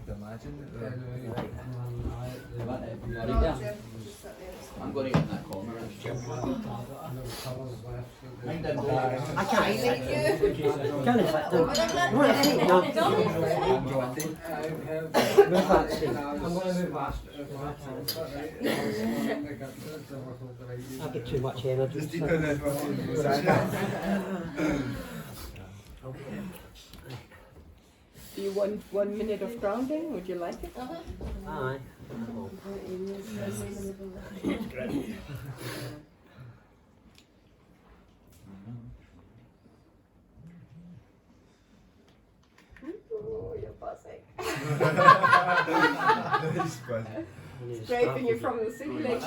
Imagine I'm going to get in that corner. I can't sit. Can I sit down? You want to sit down? Move that seat. I'm going to move that. I get too much energy. just deeper than what you said. Do you want 1 minute of grounding? Would you like it? Aye. Oh, you're buzzing. Nice buzz. Scraping you from the ceiling.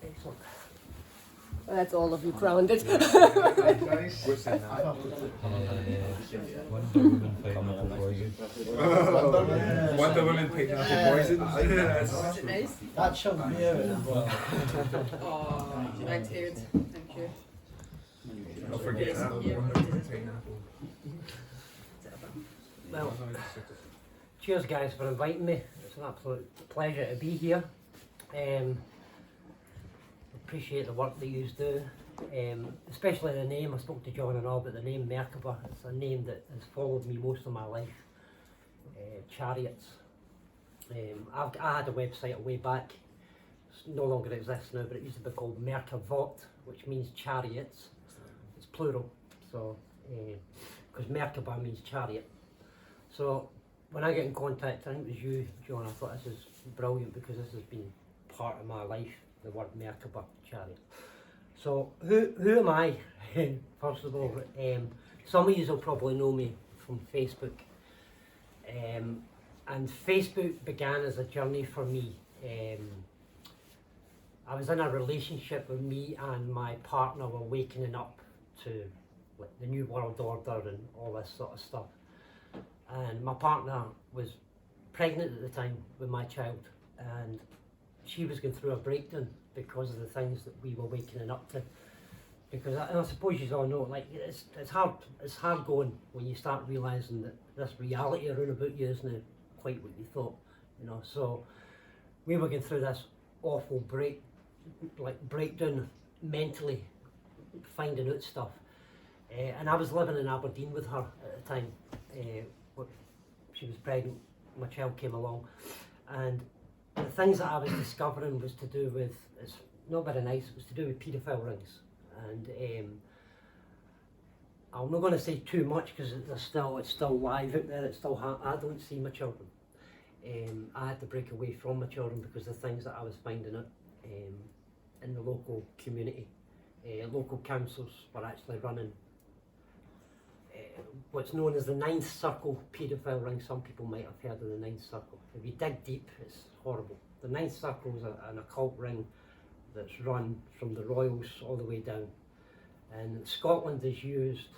Excellent. Well, that's all of you grounded. Nice. Wonder Woman pineapple poison. Was it nice? That should be it as well. Oh, thanks, David. Thank you. I'll forget that. Wonder Woman pineapple. Well, cheers guys for inviting me. It's an absolute pleasure to be here. Appreciate the work that you do, especially the name. I spoke to John and all, but the name MerKaBa, it's a name that has followed me most of my life. Chariots. I had a website a way back. It no longer exists now, but it used to be called MerKaBa, which means chariots. It's plural, so because MerKaBa means chariot. So when I get in contact, I think it was you, John, I thought this is brilliant because this has been part of my life, the word MerKaBa, chariot. So who am I? First of all, some of you will probably know me from Facebook. And Facebook began as a journey for me. I was in a relationship with me and my partner were waking up to like, the New World Order and all this sort of stuff. And my partner was pregnant at the time with my child, and she was going through a breakdown because of the things that we were waking up to. Because I suppose you all know, like it's hard going when you start realising that this reality around about you isn't quite what you thought, you know. So we were going through this awful breakdown mentally, finding out stuff. And I was living in Aberdeen with her at the time. She was pregnant, my child came along, and the things that I was discovering was to do with, it's not very nice, it was to do with paedophile rings. And I'm not going to say too much because it's still live out there, it's still I don't see my children. I had to break away from my children because of the things that I was finding out in the local community. Local councils were actually running what's known as the Ninth Circle paedophile ring. Some people might have heard of the Ninth Circle. If you dig deep, it's horrible. The Ninth Circle is an occult ring that's run from the royals all the way down. And Scotland is used,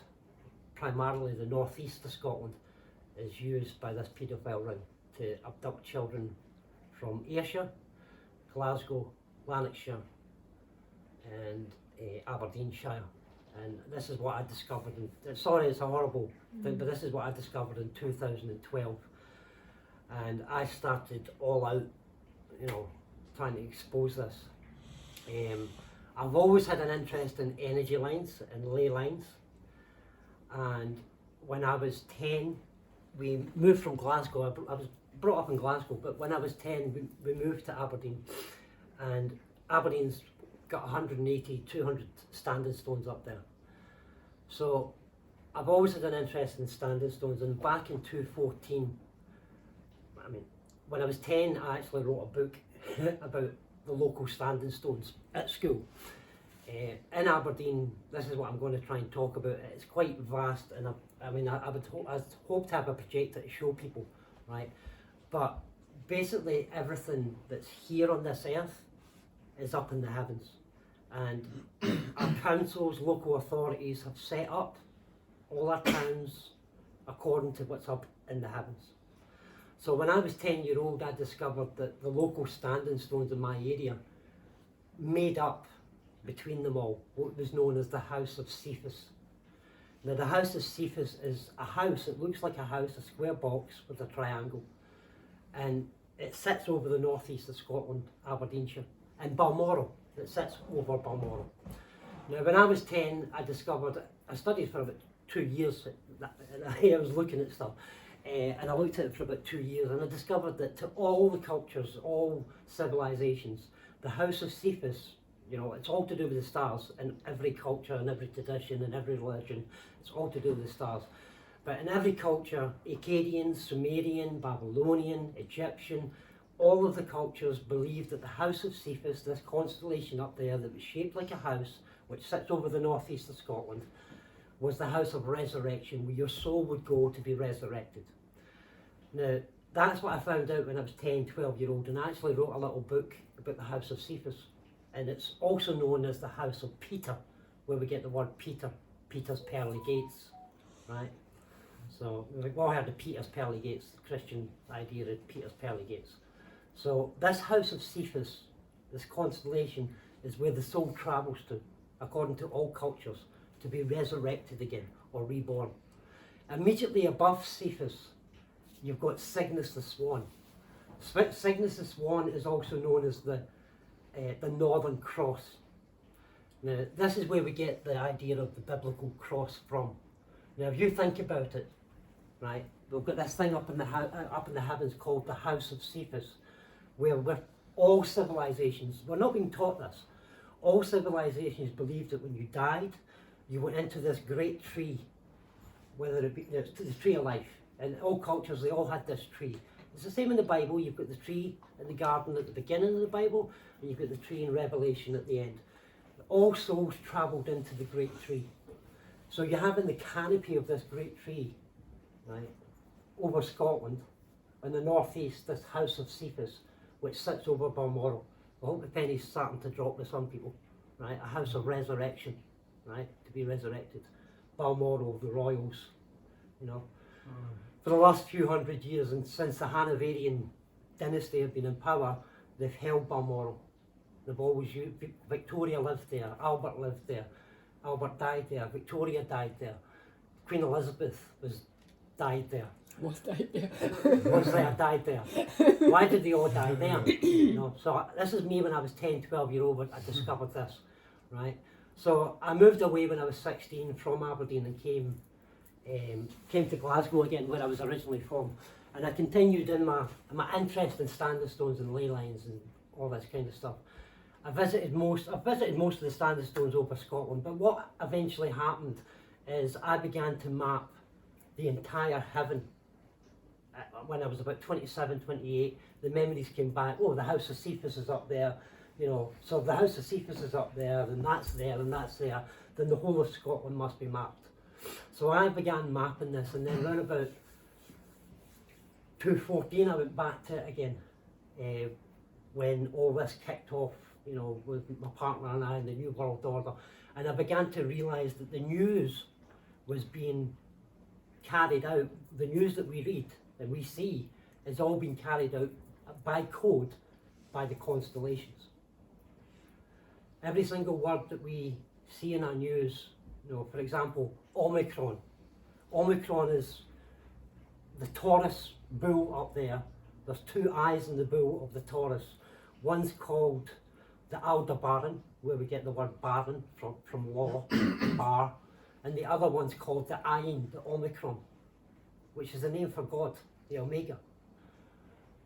primarily the northeast of Scotland, is used by this paedophile ring to abduct children from Ayrshire, Glasgow, Lanarkshire and Aberdeenshire. And this is what I discovered, sorry it's a horrible thing, but this is what I discovered in 2012. And I started all out trying to expose this. I've always had an interest in energy lines and ley lines, and when I was 10, we moved from Glasgow. I was brought up in Glasgow, but when I was 10, we moved to Aberdeen, and Aberdeen's got 180, 200 standing stones up there. So I've always had an interest in standing stones, and back in 2014, when I was 10, I actually wrote a book about the local standing stones at school. In Aberdeen, this is what I'm going to try and talk about. It's quite vast, and I hope to have a projector to show people, right? But basically everything that's here on this earth is up in the heavens, and our councils, local authorities have set up all our towns according to what's up in the heavens. So when I was 10-year-old, I discovered that the local standing stones in my area made up between them all what was known as the House of Cephas. Now the House of Cephas is a house, it looks like a house, a square box with a triangle, and it sits over the northeast of Scotland, Aberdeenshire, and Balmoral, it sits over Balmoral. Now when I was 10, I studied for about 2 years, I was looking at stuff, and I looked at it for about 2 years, and I discovered that to all the cultures, all civilizations, the House of Cephas, it's all to do with the stars in every culture and every tradition and every religion. It's all to do with the stars. But in every culture, Akkadian, Sumerian, Babylonian, Egyptian, all of the cultures believed that the House of Cephas, this constellation up there that was shaped like a house, which sits over the northeast of Scotland, was the house of resurrection, where your soul would go to be resurrected. Now, that's what I found out when I was 10, 12-year-old, and I actually wrote a little book about the House of Cephas. And it's also known as the House of Peter, where we get the word Peter, Peter's pearly gates, right? So we've all heard of Peter's pearly gates, the Christian idea of Peter's pearly gates. So this House of Cephas, this constellation, is where the soul travels to, according to all cultures, to be resurrected again or reborn. Immediately above Cephas, you've got Cygnus the Swan. Cygnus the Swan is also known as the Northern Cross. Now, this is where we get the idea of the biblical cross from. Now, if you think about it, right, we've got this thing up in the heavens called the House of Cephas, where all civilizations, we're not being taught this, all civilizations believed that when you died, you went into this great tree, whether it be the tree of life, and all cultures, they all had this tree. It's the same in the Bible. You've got the tree in the garden at the beginning of the Bible, and you've got the tree in Revelation at the end. All souls travelled into the great tree. So you're having the canopy of this great tree, right, over Scotland, in the northeast, this House of Cephas, which sits over Balmoral. I hope the penny's starting to drop with some people, right? A house of resurrection, right, to be resurrected. Balmoral, the royals, For the last few hundred years, and since the Hanoverian dynasty have been in power, they've held Balmoral. They've always used, Victoria lived there, Albert lived there, Albert died there, Victoria died there, Queen Elizabeth died there. Was died there. Died there. Why did they all die there? So this is me when I was 10, 12-year-old, I discovered this, right? So I moved away when I was 16 from Aberdeen and came to Glasgow again, where I was originally from, and I continued in my interest in standing stones and ley lines and all this kind of stuff. I've visited most of the standing stones over Scotland, but what eventually happened is I began to map the entire heaven. When I was about 27, 28, the memories came back. Oh, the House of Cephas is up there, so if the House of Cephas is up there, and that's there, and that's there, then the whole of Scotland must be mapped. So I began mapping this, and then around about 2014 I went back to it again, when all this kicked off, with my partner and I, and the New World Order, and I began to realise that the news was being carried out. The news that we read and we see is all being carried out by code by the constellations. Every single word that we see in our news, for example, Omicron. Omicron is the Taurus bull up there. There's two eyes in the bull of the Taurus. One's called the Aldebaran, where we get the word baron from law, bar, and the other one's called the Ayin, the Omicron, which is the name for God, the Omega.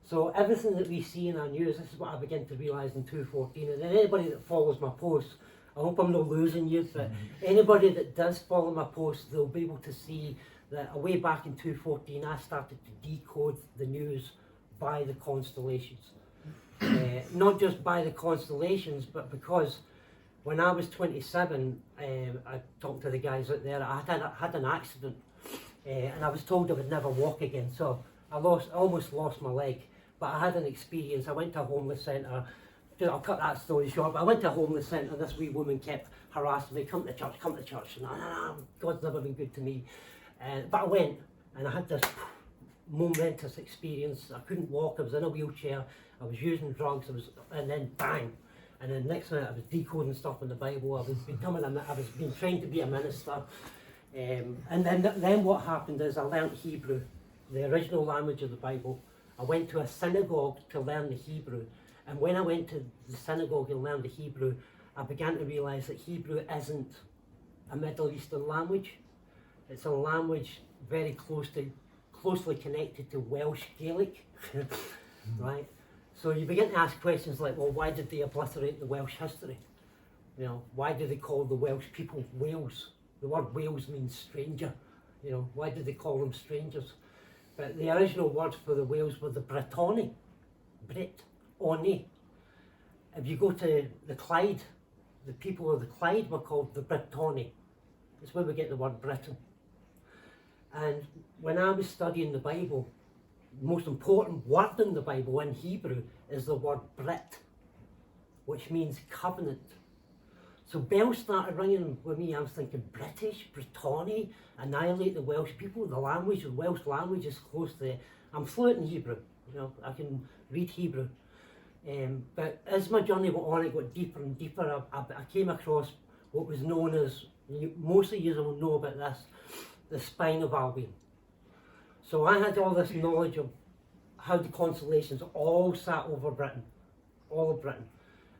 So everything that we see in our news, this is what I began to realise in 2:14, and anybody that follows my posts, I hope I'm not losing you, but anybody that does follow my posts, they'll be able to see that way back in 2:14, I started to decode the news by the constellations. Not just by the constellations, but because when I was 27, I talked to the guys out there, I had an accident, and I was told I would never walk again, so I almost lost my leg, but I had an experience. I went to a homeless centre. I'll cut that story short, but I went to a homeless centre. This wee woman kept harassing me, come to church, and God's never been good to me. But I went, and I had this momentous experience. I couldn't walk, I was in a wheelchair, I was using drugs, and then bang, and then next minute I was decoding stuff in the Bible. I was being trained to be a minister, and then what happened is I learnt Hebrew, the original language of the Bible. I went to a synagogue to learn the Hebrew, and when I went to the synagogue and learned the Hebrew, I began to realise that Hebrew isn't a Middle Eastern language. It's a language very closely connected to Welsh Gaelic, right? So you begin to ask questions like, well, why did they obliterate the Welsh history? You know, why do they call the Welsh people Wales? The word Wales means stranger. You know, why did they call them strangers? But the original words for the Wales were the Brittoni, Brit, Oni. If you go to the Clyde, the people of the Clyde were called the Brittoni. That's where we get the word Britain. And when I was studying the Bible, the most important word in the Bible in Hebrew is the word Brit, which means covenant. So bells started ringing with me. I was thinking British, Brittoni, annihilate the Welsh people. The Welsh language is close to, I'm fluent in Hebrew, you know, I can read Hebrew. But as my journey went on, it got deeper and deeper. I came across what was known as, most of you will know about this, the spine of Albion. So I had all this knowledge of how the constellations all sat over Britain, all of Britain.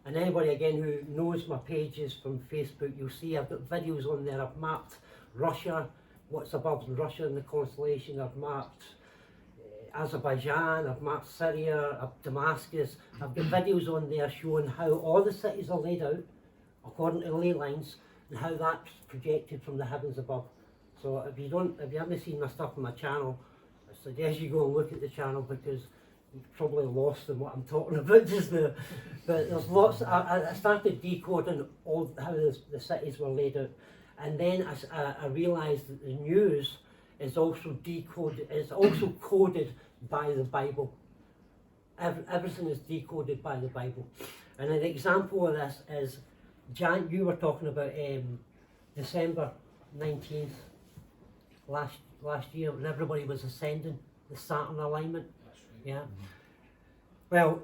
And anybody again who knows my pages from Facebook, you'll see I've got videos on there. I've mapped Russia, what's above Russia in the constellation. I've mapped Azerbaijan, I've mapped Syria, Damascus. I've got videos on there showing how all the cities are laid out according to ley lines and how that's projected from the heavens above. So if you haven't seen my stuff on my channel, I suggest you go and look at the channel, because you've probably lost in what I'm talking about just now. But there's lots. I started decoding all how the cities were laid out, and then I realised that the news is also decoded. It's also coded by the Bible. Everything is decoded by the Bible. And an example of this is you were talking about December 19th last year, when everybody was ascending, the Saturn alignment. Yeah. Well,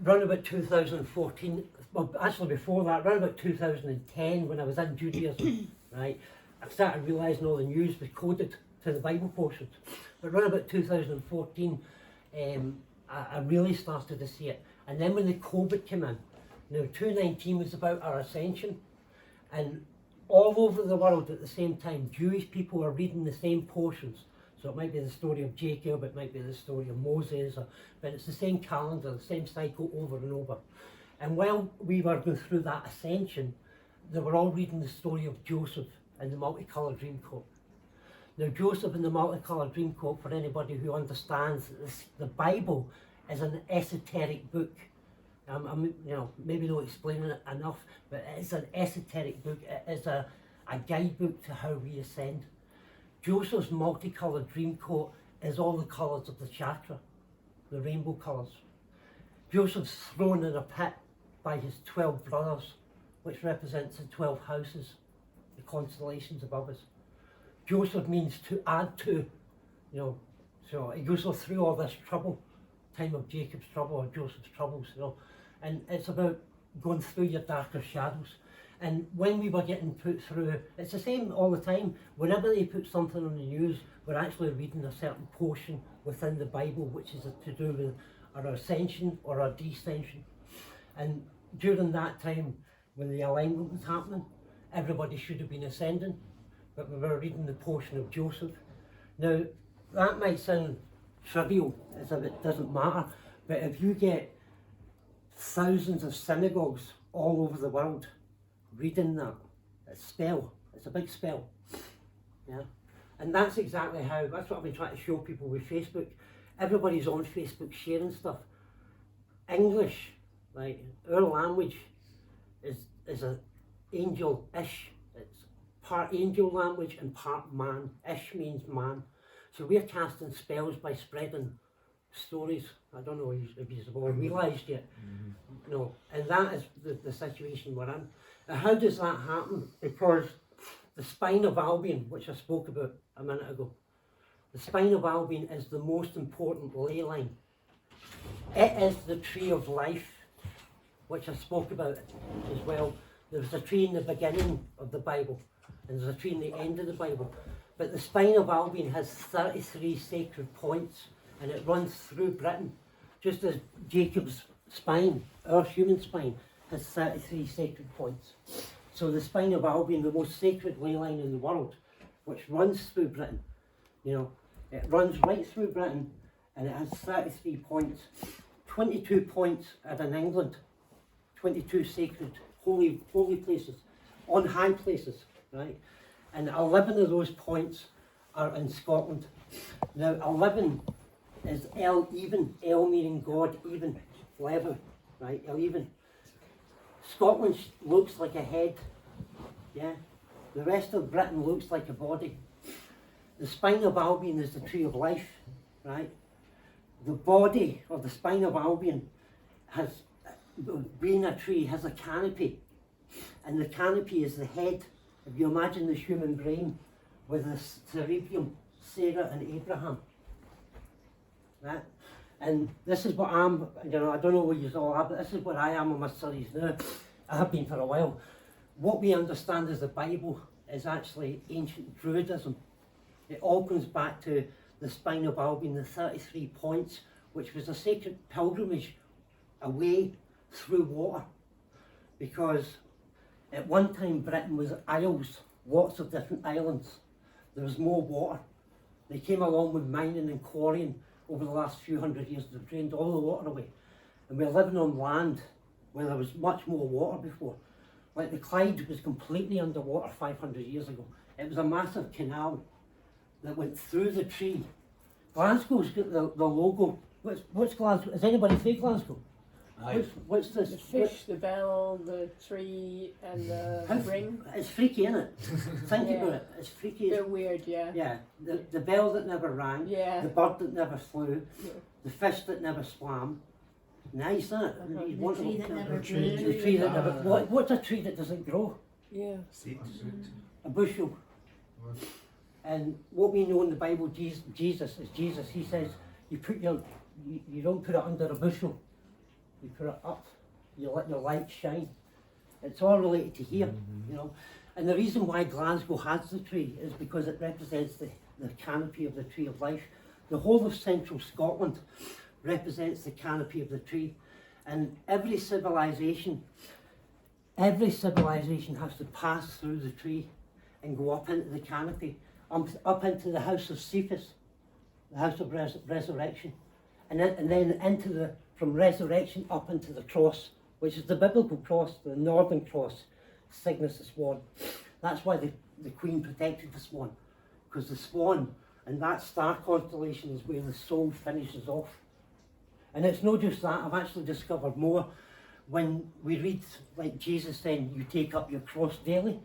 around about 2014, well, actually before that, around about 2010, when I was in Judaism, right, I started realising all the news was coded to the Bible portions. But around about 2014, I really started to see it. And then when the COVID came in, now 2019 was about our ascension, and all over the world at the same time, Jewish people are reading the same portions. So it might be the story of Jacob, it might be the story of Moses, but it's the same calendar, the same cycle over and over. And while we were going through that ascension, they were all reading the story of Joseph and the multicoloured dream coat. Now Joseph and the multicoloured dream coat, for anybody who understands, the Bible is an esoteric book. I'm maybe not explaining it enough, but it's an esoteric book. It is a guidebook to how we ascend. Joseph's multicoloured dream coat is all the colours of the chakra, the rainbow colours. Joseph's thrown in a pit by his 12 brothers, which represents the 12 houses, the constellations above us. Joseph means to add to, so he goes through all this trouble, time of Jacob's trouble or Joseph's troubles, and it's about going through your darker shadows. And when we were getting put through, it's the same all the time. Whenever they put something on the news, we're actually reading a certain portion within the Bible, which is to do with our ascension or our descension. And during that time, when the alignment was happening, everybody should have been ascending, but we were reading the portion of Joseph. Now, that might sound trivial, as if it doesn't matter, but if you get thousands of synagogues all over the world reading that, it's a big spell, yeah? And that's exactly that's what I've been trying to show people with Facebook. Everybody's on Facebook sharing stuff. English, like our language, is an angel-ish. It's part angel language and part man. Ish means man. So we're casting spells by spreading stories. I don't know if you've all realised yet. No, and that is the situation we're in. Now, how does that happen? Because the spine of Albion, which I spoke about a minute ago, the spine of Albion is the most important ley line. It is the tree of life, which I spoke about as well. There's a tree in the beginning of the Bible, and there's a tree in the end of the Bible. But the spine of Albion has 33 sacred points, and it runs through Britain, just as Jacob's spine, our human spine, has 33 sacred points. So the spine of Albion, the most sacred ley line in the world, which runs through Britain, it runs right through Britain, and it has 33 points. 22 points are in England, 22 sacred holy places, on high places, right? And 11 of those points are in Scotland. Now 11 is El even, El meaning God, even, level, right? El even. Scotland looks like a head, yeah? The rest of Britain looks like a body. The spine of Albion is the tree of life, right? The body of the spine of Albion has, being a tree, has a canopy, and the canopy is the head. If you imagine the human brain with the cerebrum, Sarah and Abraham, right? And this is what I don't know what you all are, but this is what I am on my studies now. I have been for a while. What we understand as the Bible is actually ancient Druidism. It all comes back to the spine of Albion, the 33 points, which was a sacred pilgrimage away through water. Because at one time Britain was isles, lots of different islands. There was more water. They came along with mining and quarrying over the last few hundred years. They've drained all the water away. And we're living on land where there was much more water before. Like the Clyde was completely underwater 500 years ago. It was a massive canal that went through the tree. Glasgow's got the logo. What's Glasgow? Has anybody seen Glasgow? What's this? The fish, the bell, the tree, and the ring. It's freaky, isn't it? Think about it. It's freaky. They're weird, yeah. Yeah. The bell that never rang. Yeah. The bird that never flew. Yeah. The fish that never swam. Nice, isn't it? I mean, The tree that never grew. The tree that never. What's a tree that doesn't grow? Yeah. A bushel. And what we know in the Bible, Jesus is Jesus. He says, you don't put it under a bushel. You put it up. You let your light shine. It's all related to here, And the reason why Glasgow has the tree is because it represents the canopy of the tree of life. The whole of central Scotland represents the canopy of the tree. And every civilization has to pass through the tree and go up into the canopy, up into the house of Cephas, the house of resurrection, and then from resurrection up into the cross, which is the biblical cross, the northern cross, Cygnus the swan. That's why the Queen protected the swan, because the swan and that star constellation is where the soul finishes off. And it's not just that, I've actually discovered more. When we read, like Jesus saying, you take up your cross daily,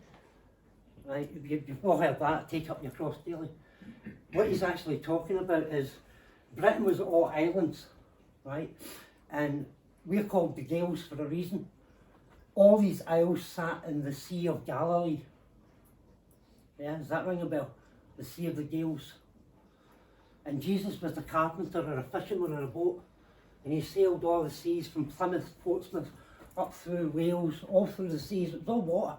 right? You've all heard that, take up your cross daily. What he's actually talking about is, Britain was all islands, right? And we're called the Gaels for a reason. All these isles sat in the Sea of Galilee. Yeah, does that ring a bell? The Sea of the Gaels. And Jesus was a carpenter or a fisherman on a boat, and he sailed all the seas from Plymouth, Portsmouth, up through Wales, all through the seas. It was all water.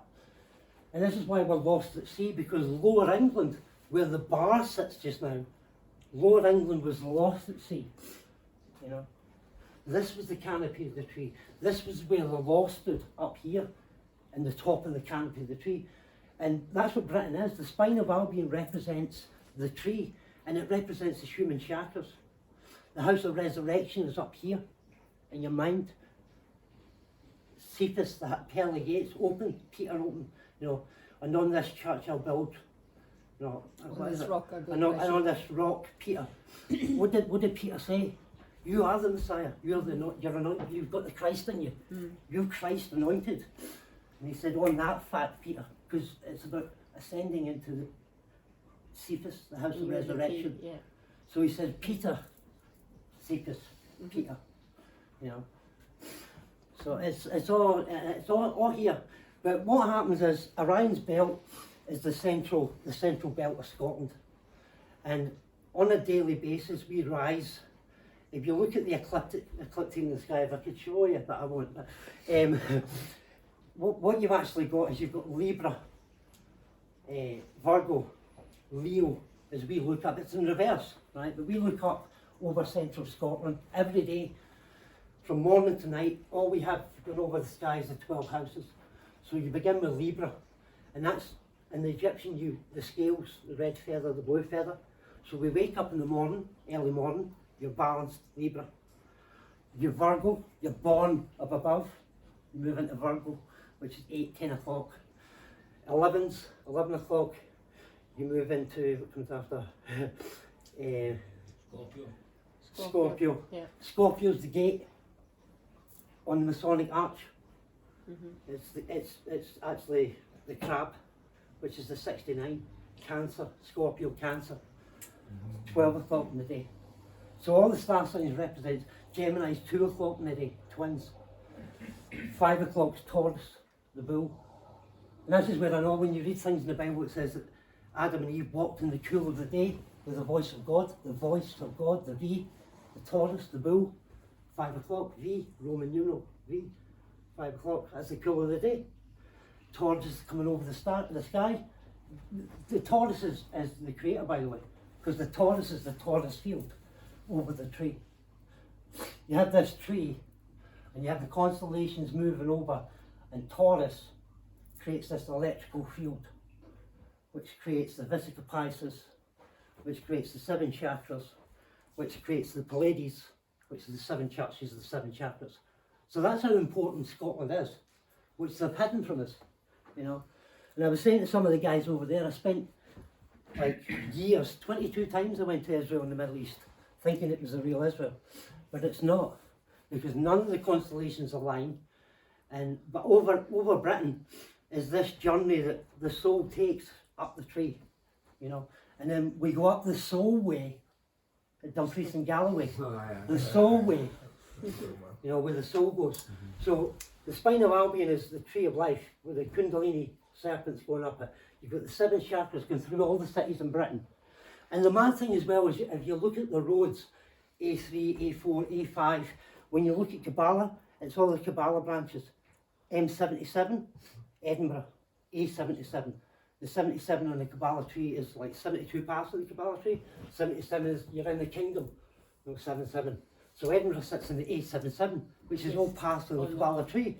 And this is why we're lost at sea, because Lower England, where the bar sits just now, Lower England was lost at sea, This was the canopy of the tree. This was where the law stood, up here, in the top of the canopy of the tree. And that's what Britain is. The spine of Albion represents the tree, and it represents the human chakras. The house of resurrection is up here, in your mind. Cephas, the pearly gates, open, Peter open, you know, and on this church I'll build, you know, On this rock I build and on, my and on this rock, Peter. what did Peter say? You are the Messiah. You're anointed. You've got the Christ in you. You're Christ anointed. And he said, on that fact, Peter, because it's about ascending into the Cephas, the house of resurrection. Yeah. So he says, Peter, Cephas, Peter, you know. So it's all here. But what happens is Orion's belt is the central belt of Scotland, and on a daily basis we rise. If you look at the ecliptic in the sky, if I could show you, but I won't. But, what you've actually got is you've got Libra, Virgo, Leo. As we look up, it's in reverse, right? But we look up over central Scotland every day, from morning to night. All we have going over the sky is the 12 houses. So you begin with Libra, and that's in the Egyptian the scales, the red feather, the blue feather. So we wake up in the morning, early morning, you're balanced Libra. You're Virgo, you're born up above, you move into Virgo, which is 8, 10 o'clock. 11 o'clock, you move into, what comes after? Scorpio. Yeah. Scorpio's the gate on the Masonic arch. It's actually the crab, which is the 69, Cancer, Scorpio, Cancer. 12 o'clock in the day. So all the star signs represent Gemini's 2 o'clock in the day, twins. 5 o'clock's Taurus, the bull. And this is where I know when you read things in the Bible, it says that Adam and Eve walked in the cool of the day with the voice of God, the V, the Taurus, the bull. 5 o'clock, V, Roman numeral, V. 5 o'clock, that's the cool of the day. Taurus is coming over the sky. The Taurus is the creator, by the way, because the Taurus is the Taurus field over the tree. You have this tree, and you have the constellations moving over, and Taurus creates this electrical field, which creates the Vesica Pisces, which creates the 7 chakras, which creates the Pleiades, which is the 7 churches of the 7 chakras. So that's how important Scotland is, which they've hidden from us, you know. And I was saying to some of the guys over there, I spent like years, 22 times I went to Israel in the Middle East, thinking it was the real Israel, but it's not, because none of the constellations align. But over Britain is this journey that the soul takes up the tree, you know, and then we go up the soul way at Dumfries and Galloway, the soul way, you know, where the soul goes. So the spine of Albion is the tree of life, with the Kundalini serpents going up it. You've got the 7 chakras going through all the cities in Britain. And the mad thing as well is, if you look at the roads, A3, A4, A5, when you look at Kabbalah, it's all the Kabbalah branches. M77, Edinburgh, A77. The 77 on the Kabbalah tree is like 72 paths on the Kabbalah tree. 77 is you're in the kingdom, no 77. So Edinburgh sits in the A77, which is all paths on the Kabbalah tree.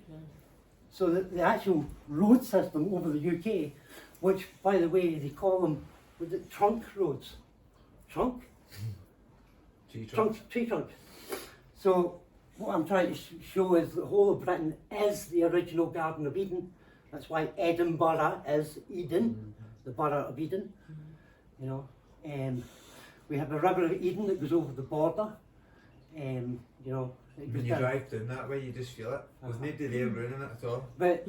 So the actual road system over the UK, which by the way they call them, was it trunk roads? Trunk? Tree trunk. So what I'm trying to show is the whole of Britain is the original Garden of Eden. That's why Edinburgh is Eden, the borough of Eden. You know, we have a river of Eden that goes over the border. You know, when you drive down that way, you just feel it. There's nobody there ruining it at all. But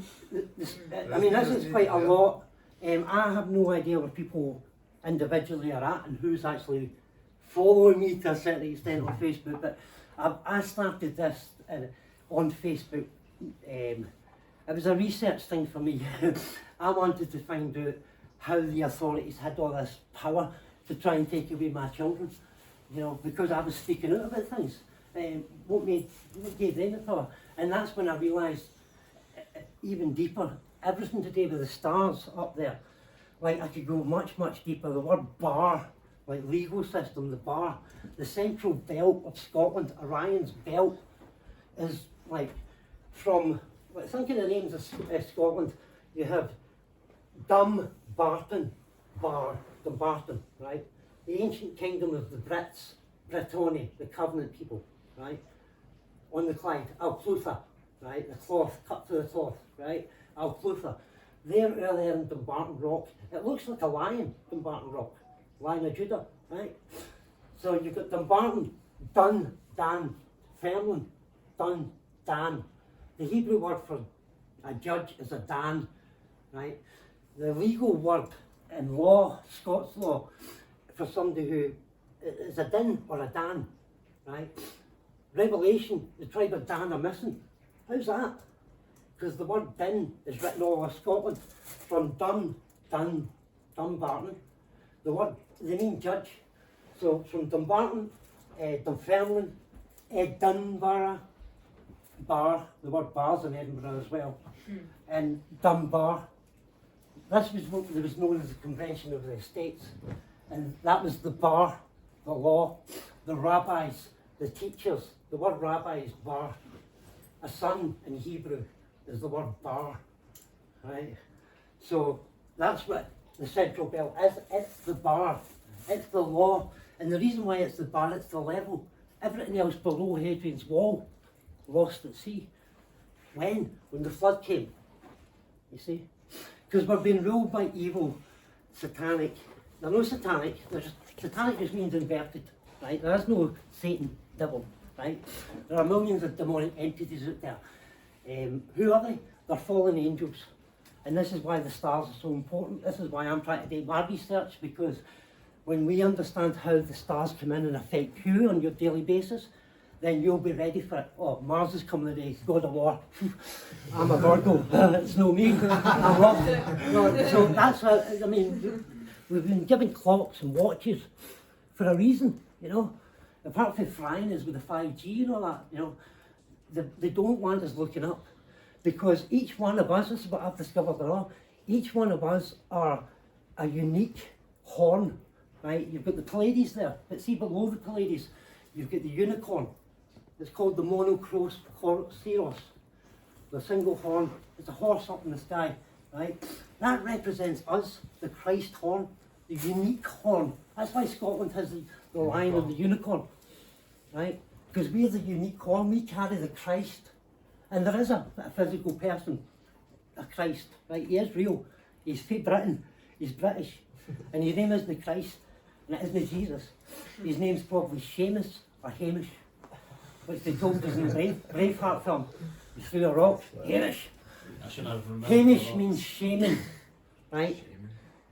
I mean, this is quite a lot. I have no idea where people individually are at and who's actually following me to a certain extent on Facebook. But I started this on Facebook. It was a research thing for me. I wanted to find out how the authorities had all this power to try and take away my children, you know, because I was speaking out about things. What gave them the power? And that's when I realised, even deeper, everything to do with the stars up there. Like, I could go much, much deeper. The word bar, like legal system, the bar, the central belt of Scotland, Orion's belt is like from, like, think of the names of Scotland. You have Dumbarton, Dumbarton, right? The ancient kingdom of the Brits, Brittany, the Covenant people, right? On the Clyde, Alclutha, right? The cloth, cut to the cloth, right? Alclutha. They're earlier in Dumbarton Rock. It looks like a lion, Dumbarton Rock. Lion of Judah, right? So you've got Dumbarton, Dun, Dan, Fermlin, Dun, Dan. The Hebrew word for a judge is a Dan, right? The legal word in law, Scots law, for somebody who is a Din or a Dan, right? Revelation, the tribe of Dan are missing. How's that? Because the word Din is written all over Scotland, from Dumbarton. They mean judge. So from Dumbarton, Dunfermline, Dunbar, Bar, the word bar's in Edinburgh as well, and Dunbar. This was what was known as the Convention of the Estates, and that was the bar, the law, the rabbis, the teachers. The word rabbi is bar. A son in Hebrew is the word bar, right? So that's what the central belt is. It's the bar, it's the law, and the reason why it's the bar, it's the level. Everything else below Hadrian's Wall, lost at sea. When the flood came, you see? Because we're being ruled by evil, satanic. They're no satanic, satanic just means inverted, right? There is no Satan, devil, right? There are millions of demonic entities out there. Who are they? They're fallen angels. And this is why the stars are so important. This is why I'm trying to do my research, because when we understand how the stars come in and affect you on your daily basis, then you'll be ready for it. Oh, Mars is coming today, it's God of War. I'm a Virgo, it's no me. I'm not. No, so that's how, I mean, we've been given clocks and watches for a reason, you know. Apart from frying us with the 5G and all that, you know, they don't want us looking up. Because each one of us, this is what I've discovered now, each one of us are a unique horn, right? You've got the Pleiades there, but see below the Pleiades, you've got the unicorn. It's called the monocroceros, the single horn. It's a horse up in the sky, right? That represents us, the Christ horn, the unique horn. That's why Scotland has the lion and the unicorn, right? Because we're the unique horn, we carry the Christ. And there is a physical person, a Christ, right? He is real. He's from Britain, he's British, and his name is the Christ, and it isn't Jesus. His name's probably Seamus or Hamish, which they told us in the Braveheart film. He's through a rock, Hamish. Hamish means shaman, right?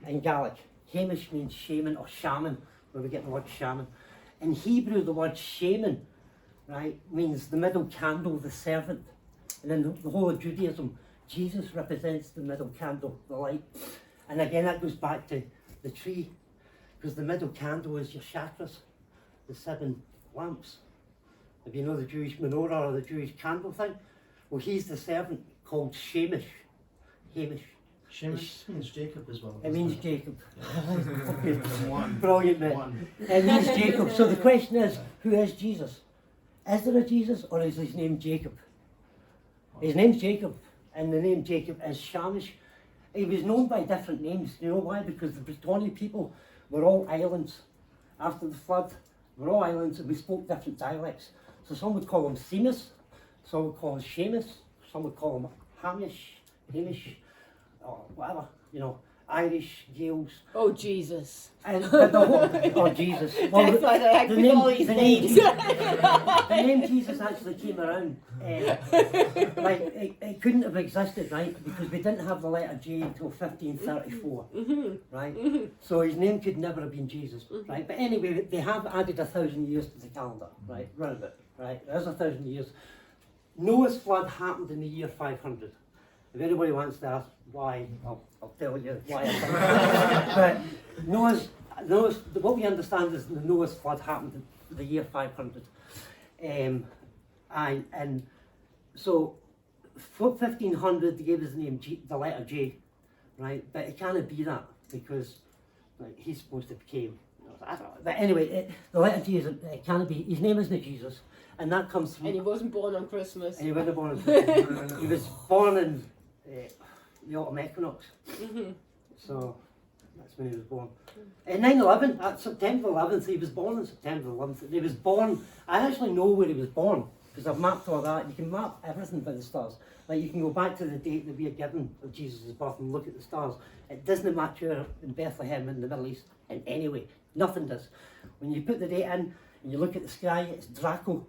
In Gaelic. Hamish means shaman or shaman, where we get the word shaman. In Hebrew, the word shaman, right, means the middle candle, the servant. And in the whole of Judaism, Jesus represents the middle candle, the light. And again, that goes back to the tree, because the middle candle is your chakras, the 7 lamps. If you know the Jewish menorah or the Jewish candle thing, well, he's the servant called Shamish. Hamish. Shemesh means Jacob as well. It means Jacob. One. Brilliant, mate. One. It means Jacob. So the question is, who is Jesus? Is there a Jesus, or is his name Jacob? His name's Jacob, and the name Jacob is Shamish. He was known by different names. You know why? Because the Brittany people were all islands. After the flood, we're all islands, and we spoke different dialects. So some would call him Seamus, some would call him Seamus, some would call him Hamish, or whatever, you know, Irish, Gales. Oh, Jesus. And but the whole, oh, Jesus. Well, That's why they the pick all these names. the name Jesus actually came around. Like, it couldn't have existed, right? Because we didn't have the letter J until 1534, right? So his name could never have been Jesus, right? But anyway, they have added 1,000 years to the calendar, right? Round it, right? There's 1,000 years. Noah's flood happened in the year 500. If anybody wants to ask why, I'll tell you why. But Noah's, what we understand is the Noah's flood happened in the year 500. And so, for 1500, they gave us the name the letter J, right? But it can't be that, because like, he's supposed to become I don't know. But anyway, the letter G is, it can't be, his name isn't Jesus, and that comes from... And he wasn't born on Christmas. And he wasn't born in Christmas. He was born in the autumn equinox. So, that's when he was born. 9/11, September 11th, he was born on September 11th. He was born, I actually know where he was born, because I've mapped all that. You can map everything by the stars. Like you can go back to the date that we are given of Jesus' birth and look at the stars. It doesn't match here in Bethlehem in the Middle East in any way. Nothing does. When you put the date in and you look at the sky, it's Draco.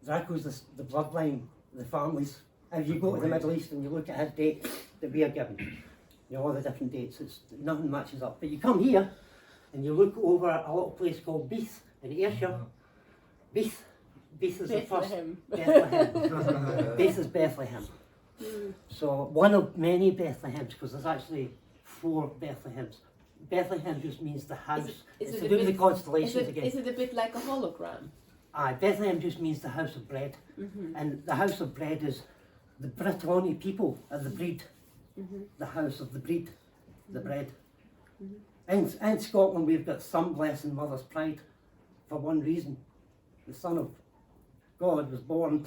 Draco's the bloodline, the families. And if you go to the Middle East and you look at his date that we are given, you know, all the different dates, nothing matches up. But you come here and you look over a little place called Beith in Ayrshire. Beith is the first. Bethlehem. Beith is Bethlehem. So one of many Bethlehems, because there's actually 4 Bethlehems. Bethlehem just means the house. It's to do with the constellations again. Is it a bit like a hologram? Aye, Bethlehem just means the house of bread. And the house of bread is the Brittany people of the breed. The house of the breed, the bread. In Scotland we've got some blessing Mother's Pride for one reason. The Son of God was born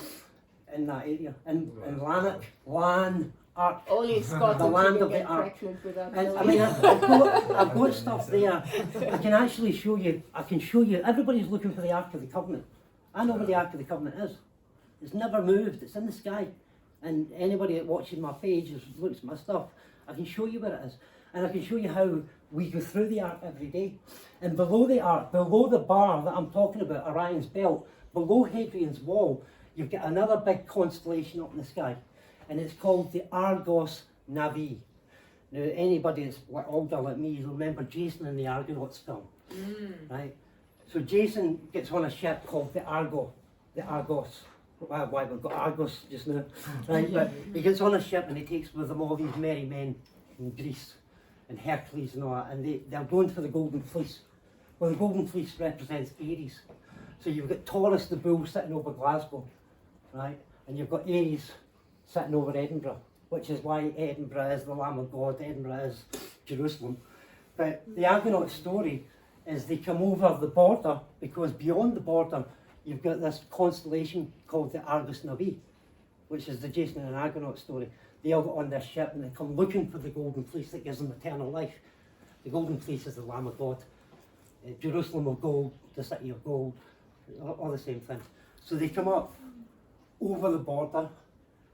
in that area, in Lanark, Only in Scotland the land you of can the get Ark. pregnant without And I knowing. mean, I've got stuff there. I can actually show you. I can show you. Everybody's looking for the Ark of the Covenant. I know where the Ark of the Covenant is. It's never moved. It's in the sky. And anybody that watches my page looks at my stuff. I can show you where it is, and I can show you how we go through the Ark every day. And below the Ark, below the bar that I'm talking about, Orion's belt, below Hadrian's wall, you've got another big constellation up in the sky, and it's called the Argos Navi. Now, anybody that's older like me, you'll remember Jason in the Argonauts film, right? So Jason gets on a ship called the Argos. Why we've got Argos just now, right? But he gets on a ship and he takes with him all these merry men in Greece and Hercules and all that, and they're going for the Golden Fleece. Well, the Golden Fleece represents Aries. So you've got Taurus the bull sitting over Glasgow, right? And you've got Aries sitting over Edinburgh, which is why Edinburgh is the Lamb of God, Edinburgh is Jerusalem. But the Argonaut story is they come over the border, because beyond the border you've got this constellation called the Argus Navi, which is the Jason and Argonaut story. They all get on their ship and they come looking for the Golden Fleece that gives them eternal life. The Golden Fleece is the Lamb of God. Jerusalem of gold, the city of gold, all the same thing. So they come up over the border.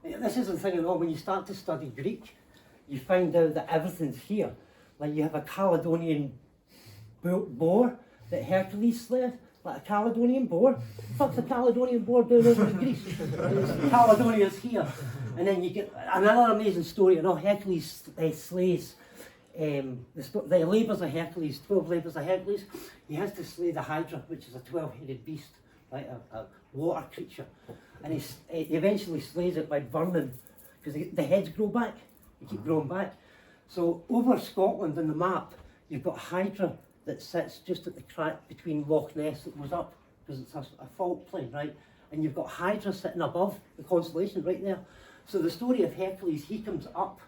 This is the thing at all, when you start to study Greek, you find out that everything's here. Like you have a Caledonian boar that Hercules slayed, like a Caledonian boar. What's a Caledonian boar doing over in Greece? Caledonia's here. And then you get another amazing story, you know, Hercules slays the labours of Hercules, 12 labours of Hercules. He has to slay the Hydra, which is a 12-headed beast, right, a water creature. And he eventually slays it by burning, because the heads grow back, they keep growing back. So over Scotland on the map, you've got Hydra that sits just at the crack between Loch Ness that goes up, because it's a fault plane, right? And you've got Hydra sitting above the constellation right there. So the story of Hercules, he comes up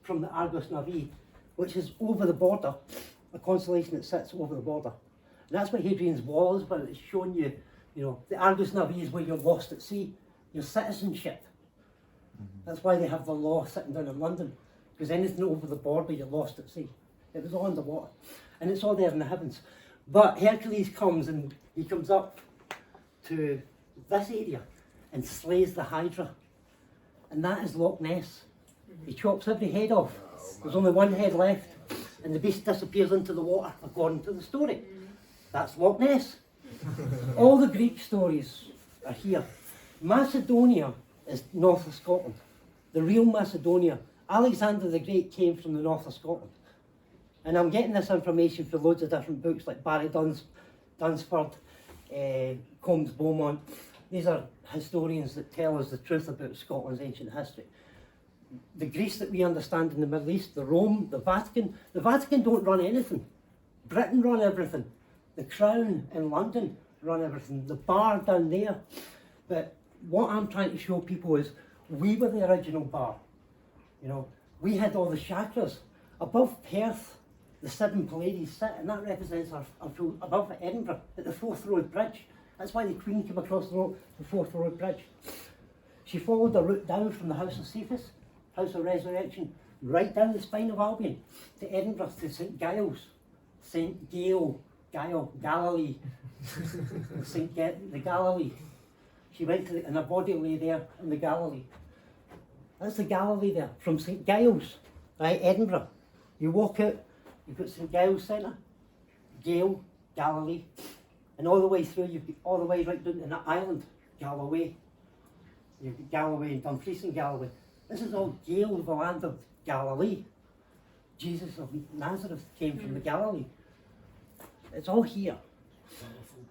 from the Argos Navi, which is over the border, a constellation that sits over the border. And that's what Hadrian's Wall is about. It's showing you, you know, the Argos Navi is where you're lost at sea, your citizenship. That's why they have the law sitting down in London, because anything over the border, you're lost at sea. It was all underwater, and it's all there in the heavens. But Hercules comes, and he comes up to this area and slays the Hydra. And that is Loch Ness. He chops every head off. There's only one head left, and the beast disappears into the water, according to the story. That's Loch Ness. All the Greek stories are here. Macedonia is north of Scotland. The real Macedonia. Alexander the Great came from the north of Scotland. And I'm getting this information from loads of different books, like Barry Dunsford, Combs Beaumont. These are historians that tell us the truth about Scotland's ancient history. The Greece that we understand in the Middle East, the Rome, the Vatican don't run anything. Britain run everything. The Crown in London run everything. The bar down there. But what I'm trying to show people is we were the original bar. You know, we had all the chakras. Above Perth the 7 Pleiades sit, and that represents our above Edinburgh, at the Forth Road Bridge. That's why the Queen came across the Forth Road Bridge. She followed the route down from the House of Cephas, House of Resurrection, right down the spine of Albion, to Edinburgh, to St Giles, St Gale, Galilee, the Galilee. She went to and her body lay there in the Galilee. That's the Galilee there, from St Giles, right, Edinburgh. You walk out, you've got St Giles Centre, Gale, Galilee, and all the way through, you've got all the way right down to the island, Galloway. You've got Galloway and Dumfries and Galloway. This is all Gale, the land of Galilee. Jesus of Nazareth came from the Galilee. It's all here.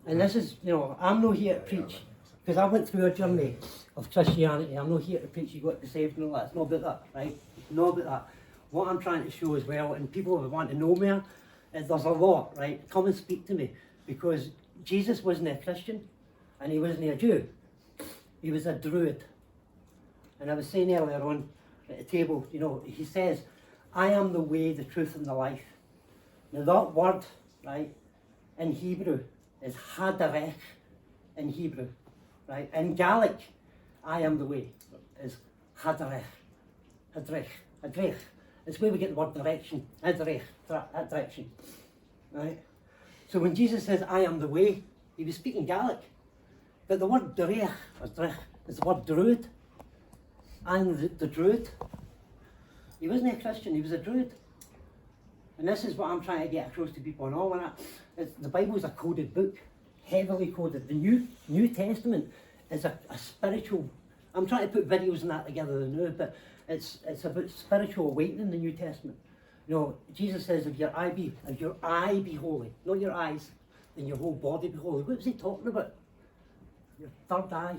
And this is, you know, I'm not here to preach, because I went through a journey of Christianity. I'm not here to preach you got to be saved and all that. It's not about that, right? It's not about that. What I'm trying to show as well, and people who want to know me, is there's a lot, right? Come and speak to me, because Jesus wasn't a Christian, and he wasn't a Jew. He was a Druid. And I was saying earlier on at the table, you know, he says, I am the way, the truth, and the life. Now that word, right, in Hebrew is hadarech in Hebrew, right? In Gaelic, I am the way, is hadarech, hadrech. It's where we get the word direction, hadarech, that direction, right? So when Jesus says, I am the way, he was speaking Gaelic. But the word derech, or drech, is the word druid. And the druid, he wasn't a Christian, he was a druid. And this is what I'm trying to get across to people and all of that. The Bible is a coded book, heavily coded. The New Testament is a spiritual, I'm trying to put videos and that together now, but it's about spiritual awakening in the New Testament. You know, Jesus says, if your eye be holy, not your eyes, then your whole body be holy. What was he talking about? Your third eye.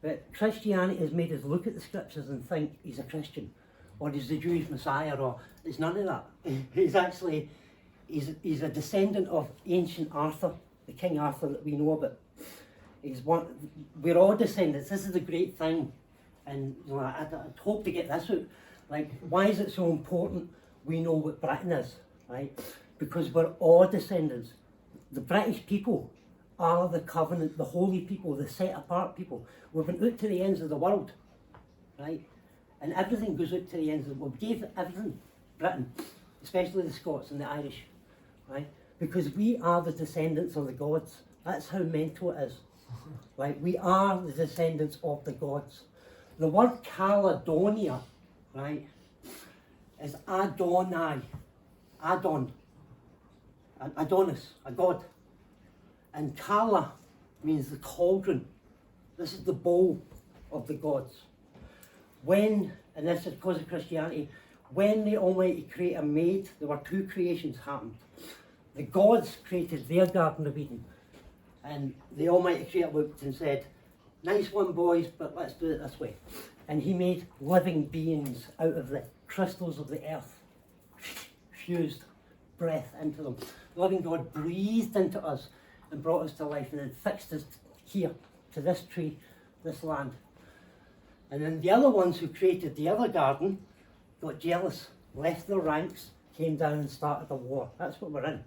But Christianity has made us look at the scriptures and think he's a Christian, or he's the Jewish Messiah, or it's none of that. He's actually, he's a descendant of ancient Arthur, the King Arthur that we know about. We're all descendants. This is the great thing, and you know, I'd hope to get this out. Like, why is it so important we know what Britain is, right? Because we're all descendants. The British people are the covenant, the holy people, the set apart people. We've been out to the ends of the world, right? And everything goes out to the ends of the world. We gave everything, Britain, especially the Scots and the Irish, right? Because we are the descendants of the gods. That's how mental it is, right? We are the descendants of the gods. The word Caledonia, right, is Adonai, Adonis, a god. And Kala means the cauldron. This is the bowl of the gods. When, and this is because of Christianity, when the Almighty Creator made, there were 2 creations happened. The gods created their Garden of Eden, and the Almighty Creator looked and said, nice one boys, but let's do it this way. And he made living beings out of the crystals of the earth, fused breath into them. The living God breathed into us and brought us to life, and then fixed us here, to this tree, this land. And then the other ones who created the other garden got jealous, left their ranks, came down and started a war. That's what we're in.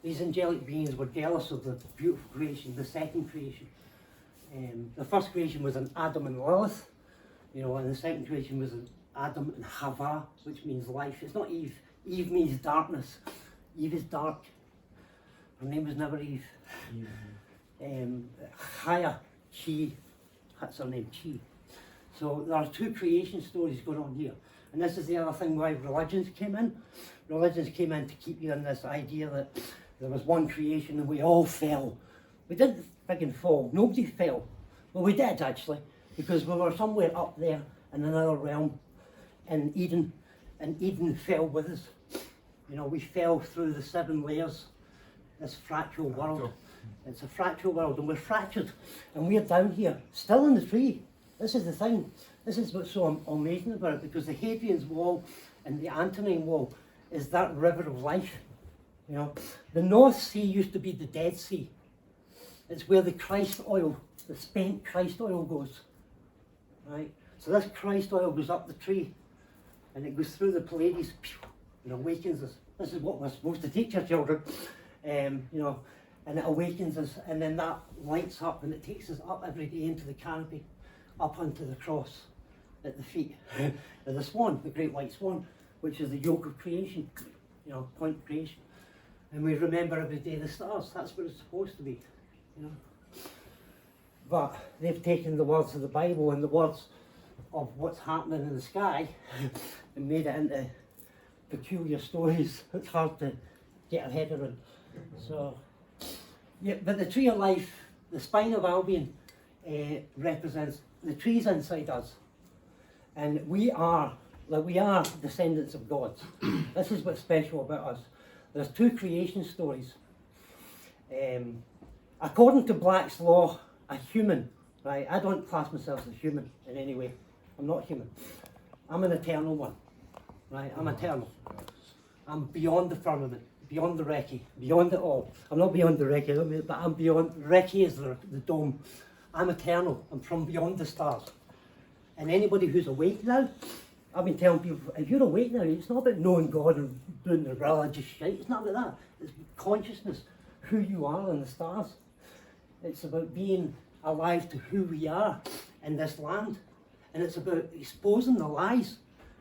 These angelic beings were jealous of the beautiful creation, the second creation. The first creation was an Adam and Lilith, you know, and the second creation was an Adam and Hava, which means life. It's not Eve. Eve means darkness. Eve is dark. Her name was never Eve. Haya, Chi, that's her name, Chi. So there are 2 creation stories going on here. And this is the other thing why religions came in. Religions came in to keep you in this idea that there was one creation and we all fell. We didn't friggin' fall, nobody fell. Well, we did actually, because we were somewhere up there in another realm in Eden, and Eden fell with us. You know, we fell through the 7 layers, this fractal world. It's a fractal world, and we're fractured, and we're down here, still in the tree. This is the thing. This is what's so amazing about it, because the Hadrian's Wall and the Antonine Wall is that river of life. You know, the North Sea used to be the Dead Sea. It's where the Christ oil, the spent Christ oil goes, right? So this Christ oil goes up the tree, and it goes through the Pleiades, and awakens us. This is what we're supposed to teach our children, you know, and it awakens us, and then that lights up and it takes us up every day into the canopy, up onto the cross at the feet of the swan, the great white swan, which is the yoke of creation, you know, point of creation. And we remember every day the stars. That's what it's supposed to be, you know. But they've taken the words of the Bible and the words of what's happening in the sky and made it into peculiar stories. It's hard to get our head around. So, yeah, but the tree of life, the spine of Albion, represents the trees inside us, and we are descendants of God. This is what's special about us. There's two creation stories. According to Black's law, a human, right? I don't class myself as a human in any way. I'm not human. I'm an eternal one, right? I'm eternal. I'm beyond the firmament, beyond the recce, beyond it all. I'm not beyond the recce, but I'm beyond. Recce is the dome. I'm eternal. I'm from beyond the stars. And anybody who's awake now, I've been telling people, if you're awake now, it's not about knowing God and doing the religious shit. It's not about that. It's consciousness, who you are in the stars. It's about being alive to who we are in this land. And it's about exposing the lies,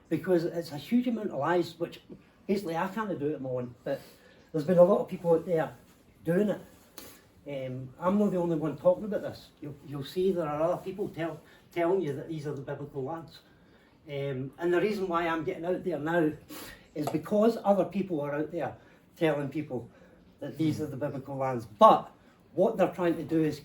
because it's a huge amount of lies, which basically I can't do it on my own, but there's been a lot of people out there doing it. I'm not the only one talking about this. You'll see there are other people telling you that these are the biblical lands. And the reason why I'm getting out there now is because other people are out there telling people that these are the biblical lands. But what they're trying to do is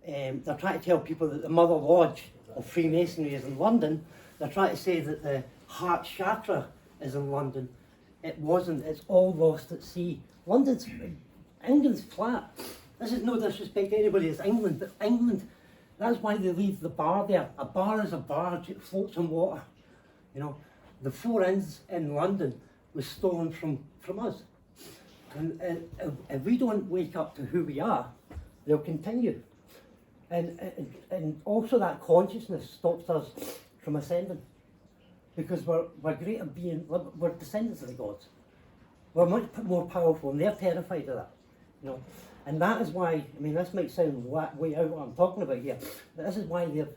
they're trying to tell people that the Mother Lodge of Freemasonry is in London. They're trying to say that the heart chakra is in London. It wasn't. It's all lost at sea. England's flat. This is no disrespect to anybody. It's England, but England. That's why they leave the bar there. A bar is a barge. It floats on water. You know, the four inns in London was stolen from us. And if we don't wake up to who we are, they'll continue. And also that consciousness stops us from ascending, because we're greater being. We're descendants of the gods. We're much more powerful, and they're terrified of that. You know, and that is why. I mean, this might sound way out what I'm talking about here, but this is why they've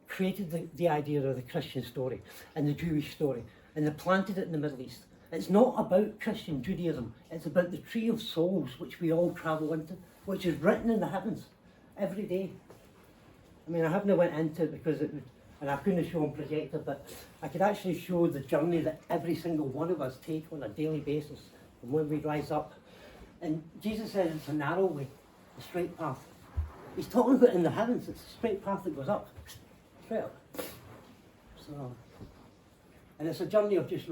created the idea of the Christian story and the Jewish story, and they planted it in the Middle East. It's not about Christian Judaism. It's about the tree of souls, which we all travel into, which is written in the heavens every day. I mean, I haven't went into it because it would, and I couldn't show them projector, but I could actually show the journey that every single one of us take on a daily basis from when we rise up. And Jesus says it's a narrow way, a straight path. He's talking about in the heavens. It's a straight path that goes up, straight up. So, and it's a journey of just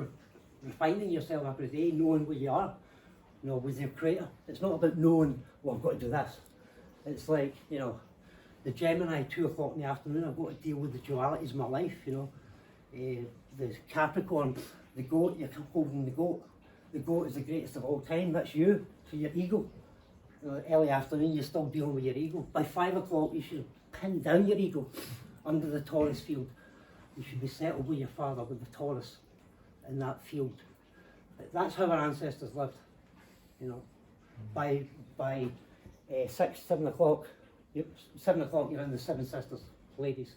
refining yourself every day, knowing where you are, you know, with your Creator. It's not about knowing, well, I've got to do this. It's like, you know, the Gemini, 2 o'clock in the afternoon, I've got to deal with the dualities of my life, you know. The Capricorn, the goat, you're holding the goat. The goat is the greatest of all time, that's you, so your ego. You know, early afternoon, you're still dealing with your ego. By 5 o'clock, you should have pinned down your ego under the Taurus field. You should be settled with your father, with the Taurus in that field. That's how our ancestors lived, you know. By 6, 7 o'clock, 7 o'clock, you're in the Seven Sisters, ladies.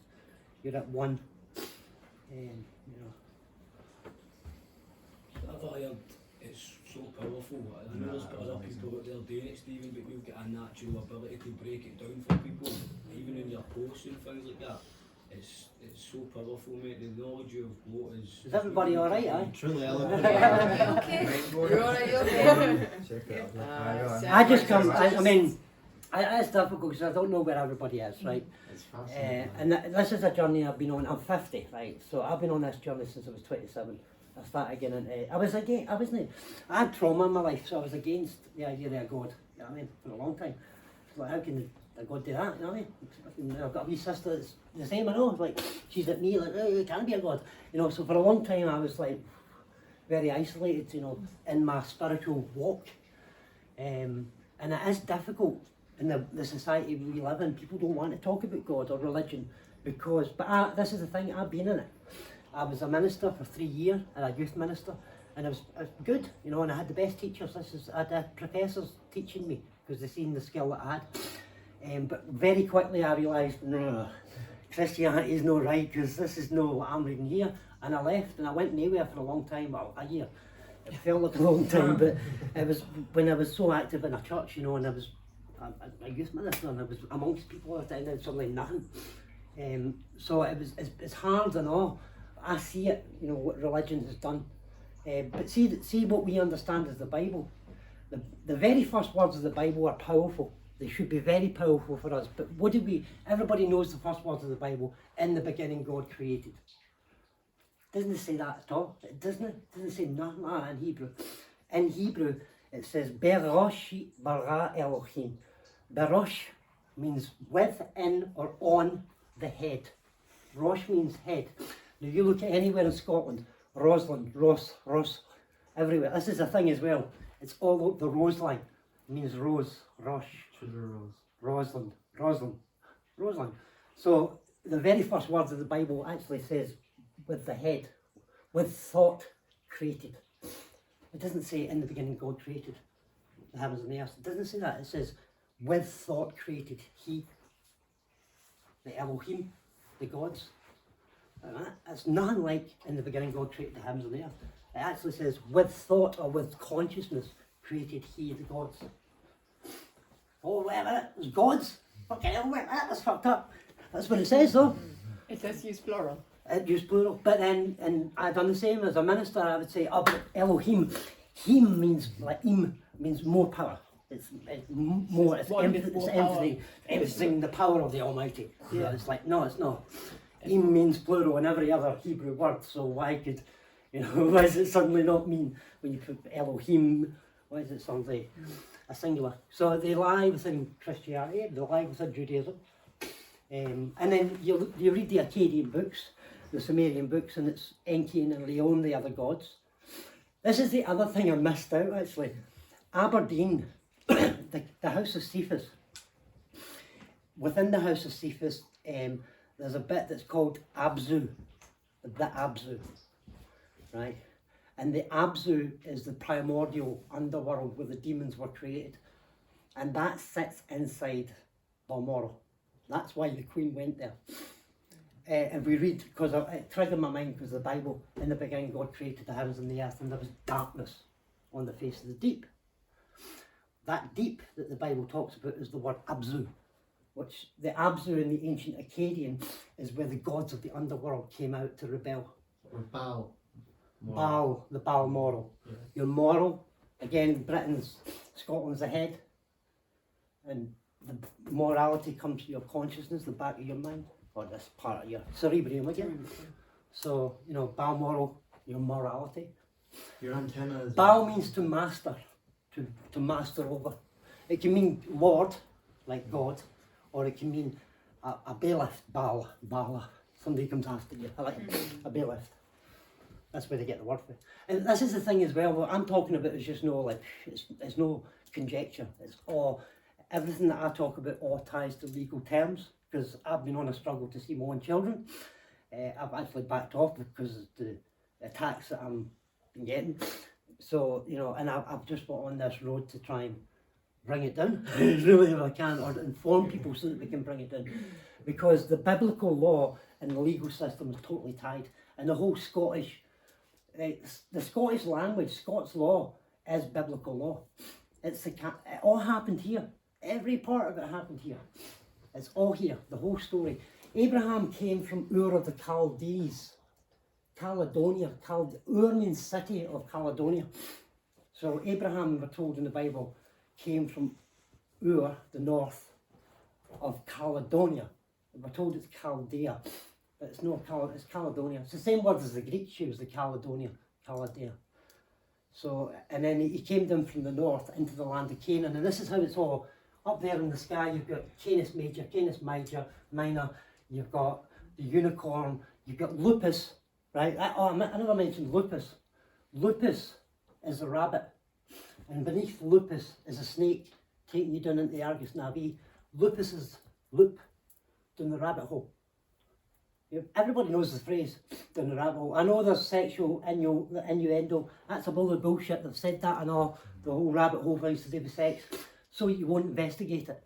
You're at 1, you know. I've heard it's so powerful. I know there's other people out there doing it, Stephen, but you've got a natural ability to break it down for people, even in your posts and things like that. It's so powerful, mate. The knowledge you've got is everybody all right, eh? truly eloquent. Okay. You're all right, okay? I just come, I mean, it's difficult because I don't know where everybody is, right? It's fascinating. And this is a journey I've been on. I'm 50, right? So I've been on this journey since I was 27. I started getting into, I had trauma in my life, so I was against the idea of a God, you know what I mean, for a long time. It's like, how can a God do that, you know what I mean? I've got a wee sister that's the same, I know, like, she's at me, like, oh, it can't be a God. You know, so for a long time I was like, very isolated, you know, in my spiritual walk. And it is difficult in the society we live in. People don't want to talk about God or religion because, but this is the thing, I've been in it. I was a minister for 3 years, a youth minister, And it was good, you know, and I had the best teachers. I had professors teaching me because they seen the skill that I had. But very quickly I realised, no, Christianity is not right, because this is not what I'm reading here. And I left, and I went nowhere for a long time, well, a year. It felt like a long time, but it was when I was so active in a church, you know, and I was a youth minister, and I was amongst people all the time, and suddenly nothing. So it's hard and all. I see it, you know, what religion has done. But see what we understand as the Bible. The very first words of the Bible are powerful. They should be very powerful for us. But what did everybody knows the first words of the Bible, in the beginning God created. Doesn't it say that at all? It doesn't say nothing like that in Hebrew. In Hebrew, it says, Berosh bara Elohim. Berosh means with, in, or on the head. Rosh means head. Now you look at anywhere in Scotland, Roslin, Ross, everywhere. This is a thing as well. It's all up the rose line. It means rose, Rosh. Sugar Roslin. So the very first words of the Bible actually says, with the head, with thought created. It doesn't say in the beginning God created the heavens and the earth. It doesn't say that. It says with thought created He, the Elohim, the gods. It's nothing like in the beginning God created the heavens and the earth. It actually says with thought or with consciousness created He, the gods. Oh, wait a minute, there's gods? Fucking hell, wait a minute, that's fucked up. That's what it says though. It says use plural. It used plural, but then, and I've done the same as a minister. I would say, but Elohim, him means like means more power. It's more. It's emphasizing the power of the Almighty. Yeah, it's like no, it's not. Him means plural in every other Hebrew word. So why could, you know, why does it suddenly not mean when you put Elohim? Why is it suddenly a singular? So they lie within Christianity. They lie within Judaism. And then you read the Akkadian books, the Sumerian books, and it's Enki and Leon, the other gods. This is the other thing I missed out actually. Aberdeen, the house of Cephas. Within the house of Cephas, there's a bit that's called Abzu, the Abzu, right? And the Abzu is the primordial underworld where the demons were created. And that sits inside Balmoral. That's why the Queen went there. And we read, because it triggered my mind, because the Bible, in the beginning God created the heavens and the earth, and there was darkness on the face of the deep. That deep that the Bible talks about is the word Abzu, which the Abzu in the ancient Akkadian is where the gods of the underworld came out to rebel. Or Baal. Baal, the Baal moral. Yeah. Your moral, again, Scotland's ahead, and the morality comes to your consciousness, the back of your mind, or this part of your cerebrum again. So, you know, Baal moral, your morality. Your antenna is... Baal means to master, to master over. It can mean Lord, like God, or it can mean a bailiff, Bala. Somebody comes after you, like a bailiff. That's where they get the word for it. And this is the thing as well, what I'm talking about is just no, like, it's no conjecture. It's all, everything that I talk about all ties to legal terms, because I've been on a struggle to see my own children. I've actually backed off because of the attacks that I'm getting. So, you know, and I've just got on this road to try and bring it down, really, if I can, or inform people so that we can bring it down. Because the biblical law and the legal system is totally tied. And the whole Scottish, the Scottish language, Scots law, is biblical law. It all happened here. Every part of it happened here. It's all here, the whole story. Abraham came from Ur of the Chaldees, Caledonia. Ur means city of Caledonia. So Abraham, we're told in the Bible, came from Ur, the north of Caledonia. We're told it's Chaldea, but it's not it's Caledonia. It's the same word as the Greeks choose, the Caledonia, Chaldea. So, and then he came down from the north into the land of Canaan, and this is how it's all. Up there in the sky, you've got Canis Major, Canis Minor, you've got the unicorn, you've got Lupus, right? I never mentioned Lupus. Lupus is a rabbit, and beneath Lupus is a snake taking you down into the Argus Navi. Lupus is loop down the rabbit hole. Everybody knows the phrase, down the rabbit hole. I know there's sexual innuendo, that's a load of bullshit, they've said that and all, the whole rabbit hole things to do with sex, so you won't investigate it.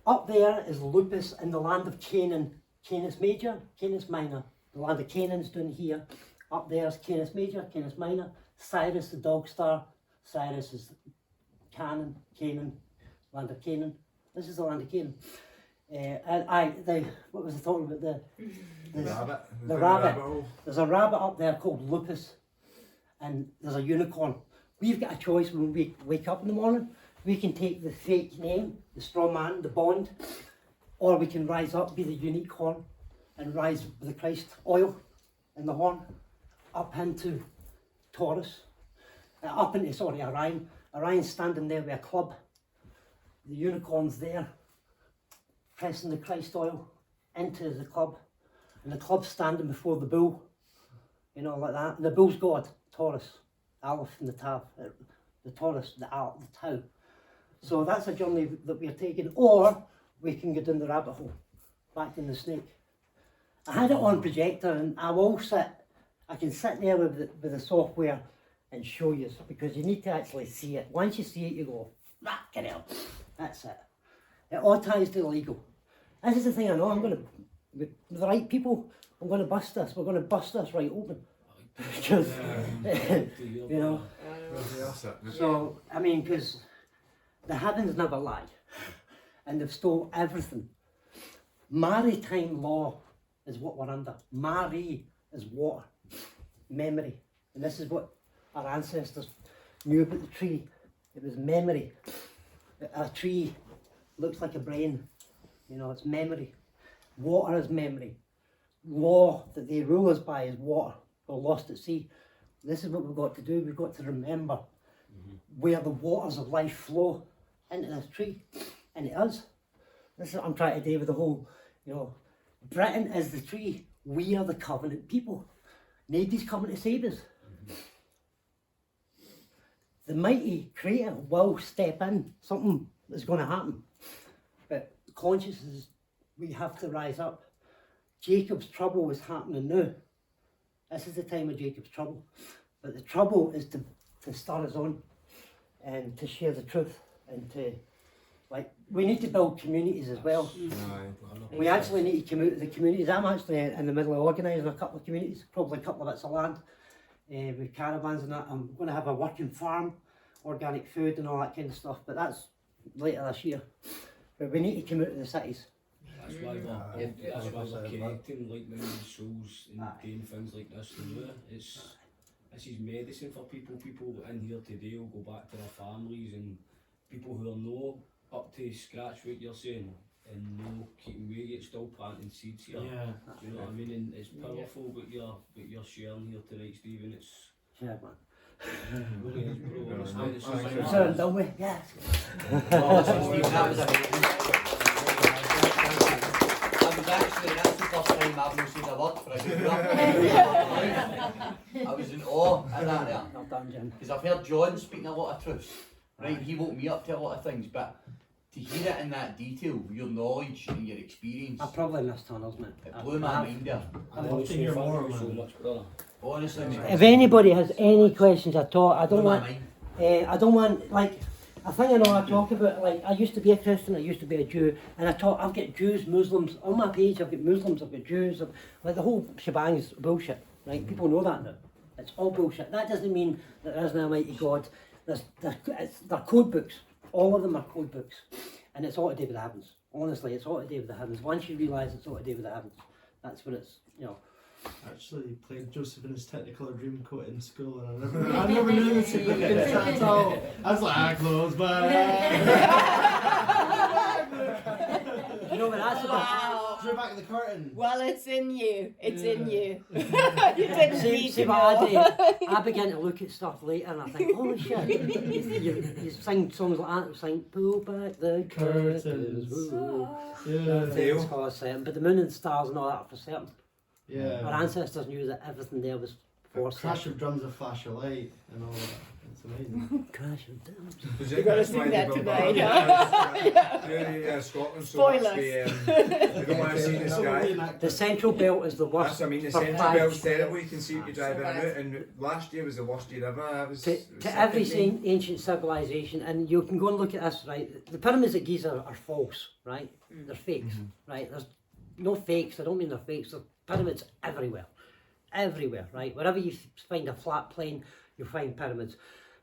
Up there is lupus in the land of Canaan, Canis Major, Canis Minor. The land of Canaan's down here. Up there is Canis Major, Canis Minor. Cyrus the dog star. Cyrus is Canaan, land of Canaan. This is the land of Canaan. What was I talking about? The rabbit. There's a rabbit up there called Lupus, and there's a unicorn. We've got a choice when we wake up in the morning. We can take the fake name, the straw man, the Bond, or we can rise up, be the unicorn, and rise with the Christ oil in the horn up into Taurus, up into Orion. Orion's standing there with a club. The unicorn's there, pressing the Christ oil into the club, and the club's standing before the bull, you know, like that. And the bull's God, Taurus, Aleph and the Tav, the Taurus, the Tau. So that's a journey that we're taking, or we can go down the rabbit hole, back in the snake. I had it on projector, and I can sit there with the software and show you, because you need to actually see it. Once you see it, you go, fucking hell, that's it. It all ties to the legal. This is the thing I know, with the right people, I'm going to bust this. We're going to bust this right open. Because, you know. So, I mean, because the heavens never lie, and they've stole everything. Maritime law is what we're under. Mari is water, memory, and this is what our ancestors knew about the tree. It was memory. A tree looks like a brain, you know, it's memory. Water is memory. Law that they rule us by is water. We're lost at sea. This is what we've got to do. We've got to remember where the waters of life flow into this tree, and it is. This is what I'm trying to do with the whole, you know, Britain is the tree. We are the covenant people. Nobody's coming to save us. The mighty creator will step in. Something is going to happen. But consciousness, we have to rise up. Jacob's trouble is happening now. This is the time of Jacob's trouble. But the trouble is to start us on and to share the truth and to, like, we need to build communities as well. We actually need to come out of the communities. I'm actually in the middle of organising a couple of communities, probably a couple of bits of land with caravans and that. I'm going to have a working farm, organic food and all that kind of stuff, but that's later this year. But we need to come out of the cities. That's why we're connecting like-minded souls and doing things like this. This is medicine for people. People in here today will go back to their families, and people who are no up to scratch what you're saying and no keeping way, yet still planting seeds here. Yeah. Do you know what I mean? And it's powerful what you're sharing here tonight, Stephen. It's yeah, man. Really is, bro. So done we? Yeah. That's the first time I've not seen a word for a good I was in awe at that there. Well done, Jim. Because I've heard John speaking a lot of truths. Right, he woke me up to a lot of things, but to hear it in that detail, your knowledge and your experience, I probably missed tunnels, man. it blew my mind there. I'd love to hear more, so much, brother. Honestly, mate. If anybody has any questions at all, I don't Blew my want, mind. I don't want, like, a thing I know I talk about, like, I used to be a Christian, I used to be a Jew, and I've got Jews, Muslims, on my page I've got Muslims, I've got Jews, like the whole shebang is bullshit, right? People know that now. It's all bullshit. That doesn't mean that there isn't a mighty God. They're code books. All of them are code books. And it's all to do with the heavens. Honestly, it's all to do with the heavens. Once you realise it's all to do with the heavens, that's what it's, you know. Actually played Joseph in his Technicolor Dreamcoat in school, and I never knew the significance at all. I was like, I close my eyes. You know what that's about? Drew back the curtain. Well, it's in you. It's in you. You didn't need See to what know. I do? I begin to look at stuff later and I think, holy shit. You sing songs like that, you sing, pull back the curtains. It's for certain, but the moon and stars and all that are for certain. Yeah. Our ancestors knew that everything there was for A crash certain. of drums, a flash of light, and all that. amazing. Crashing down. You gotta sing that tonight, huh? Scotland so Spoilers. much we don't want to see the sky. The Central Belt is the worst. That's what I mean, the for Central 5G. Belt's terrible, you can see what you drive in and out, and last year was the worst year ever. It was To every ancient civilization, and you can go and look at this, right? The pyramids at Giza are false, right? They're fakes, right? There's no fakes, I don't mean they're fakes, there's pyramids everywhere. Everywhere, right? Wherever you find a flat plain, you'll find pyramids.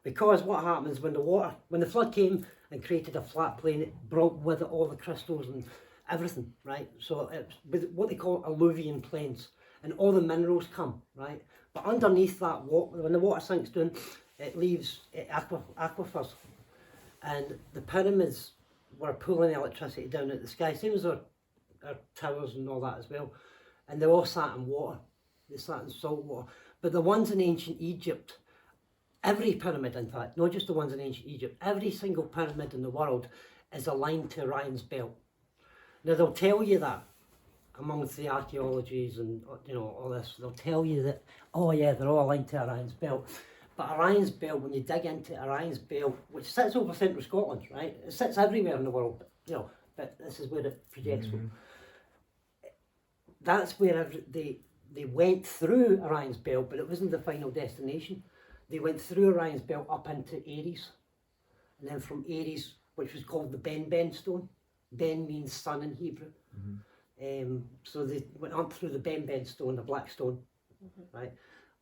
Because what happens when the flood came and created a flat plain, it brought with it all the crystals and everything, right? So it's with what they call alluvial plains, and all the minerals come, right? But underneath that water, when the water sinks down, it leaves aquifers, and the pyramids were pulling electricity down at the sky, same as our towers and all that as well, and they all sat in water. They sat in salt water. But the ones in ancient Egypt, every pyramid in fact, not just the ones in ancient Egypt, every single pyramid in the world is aligned to Orion's belt. Now they'll tell you that amongst the archaeologies and all this, they'll tell you that, oh yeah, they're all aligned to Orion's belt. But Orion's belt, when you dig into Orion's belt, which sits over central Scotland, right? It sits everywhere in the world, but this is where it projects from. That's where they went through Orion's belt, but it wasn't the final destination. They went through Orion's belt up into Aries, and then from Aries, which was called the Ben stone. Ben means sun in Hebrew. So they went up through the Ben stone, the black stone, right?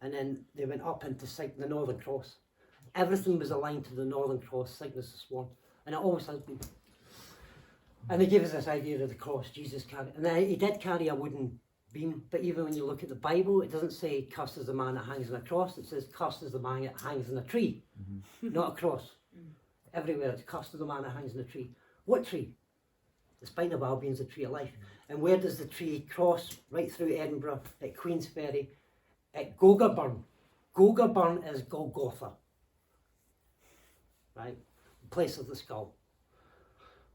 And then they went up into the Northern Cross. Everything was aligned to the Northern Cross, Cygnus the Swan, and it always has been. And they give us this idea of the cross Jesus carried, and he did carry a wooden beam, but even when you look at the Bible, it doesn't say cursed is the man that hangs on a cross, it says cursed is the man that hangs on a tree, not a cross. Everywhere it's cursed is the man that hangs on a tree. What tree? The spine of Albion is the tree of life. And where does the tree cross? Right through Edinburgh, at Queensferry, at Gogarburn. Gogarburn is Golgotha, right? The place of the skull.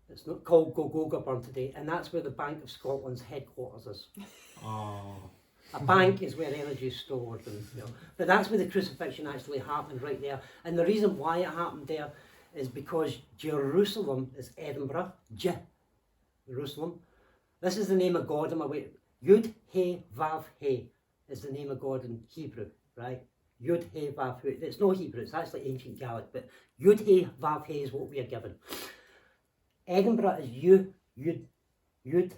It's not called Gogarburn today, and that's where the Bank of Scotland's headquarters is. A bank is where energy is stored, but that's where the crucifixion actually happened, right there. And the reason why it happened there is because Jerusalem is Edinburgh, Jerusalem. This is the name of God. Yud He Vav He is the name of God in Hebrew, right? Yud He Vav He. It's not Hebrew, it's actually ancient Gaelic, but Yud He Vav He is what we are given. Edinburgh is Yud,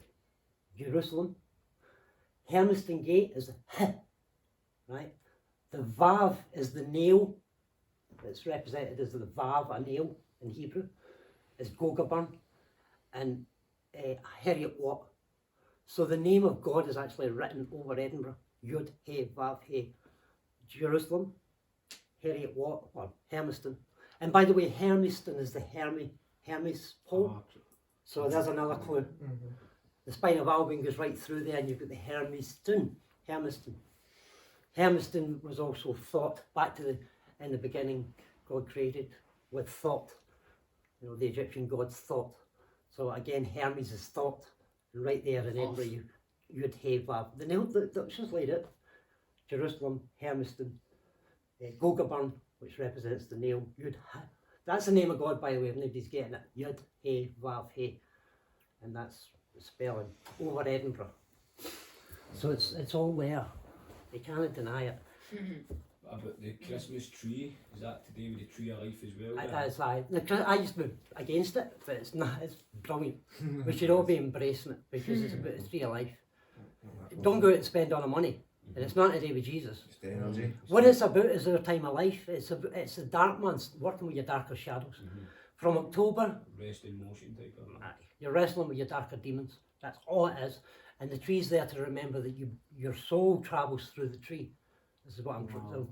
Jerusalem. Hermiston Gate is H, right? The Vav is the nail. It's represented as the Vav, a nail in Hebrew. Is Gogarburn and Heriot Watt. So the name of God is actually written over Edinburgh. Yud He Vav He. Jerusalem, Heriot Watt, or Hermiston. And by the way, Hermiston is the Hermes pole. So there's another clue. The spine of Albion goes right through there, and you've got the Hermiston. Hermiston was also thought, back to in the beginning, God created with thought. The Egyptian gods thought. So again, Hermes is thought. And right there in Edinburgh, Yud He Vav. The nail that's just laid it. Jerusalem, Hermiston, Gogarburn, which represents the nail, Yud Ha. That's the name of God, by the way, if nobody's getting it. Yud He Vav He. And that's the spelling over Edinburgh. So it's all there. You can't deny it. About the Christmas tree, is that to do with the tree of life as well? I used to be against it, but it's not. It's brilliant. We should all be embracing it because it's about the tree of life. Don't go out and spend all the money. And it's not to do with Jesus. It's the energy. What it's about is our time of life. It's the dark months, working with your darker shadows. From October, Rest in motion type of thing. you're wrestling with your darker demons. That's all it is. And the tree's there to remember that your soul travels through the tree. This is what I'm trying.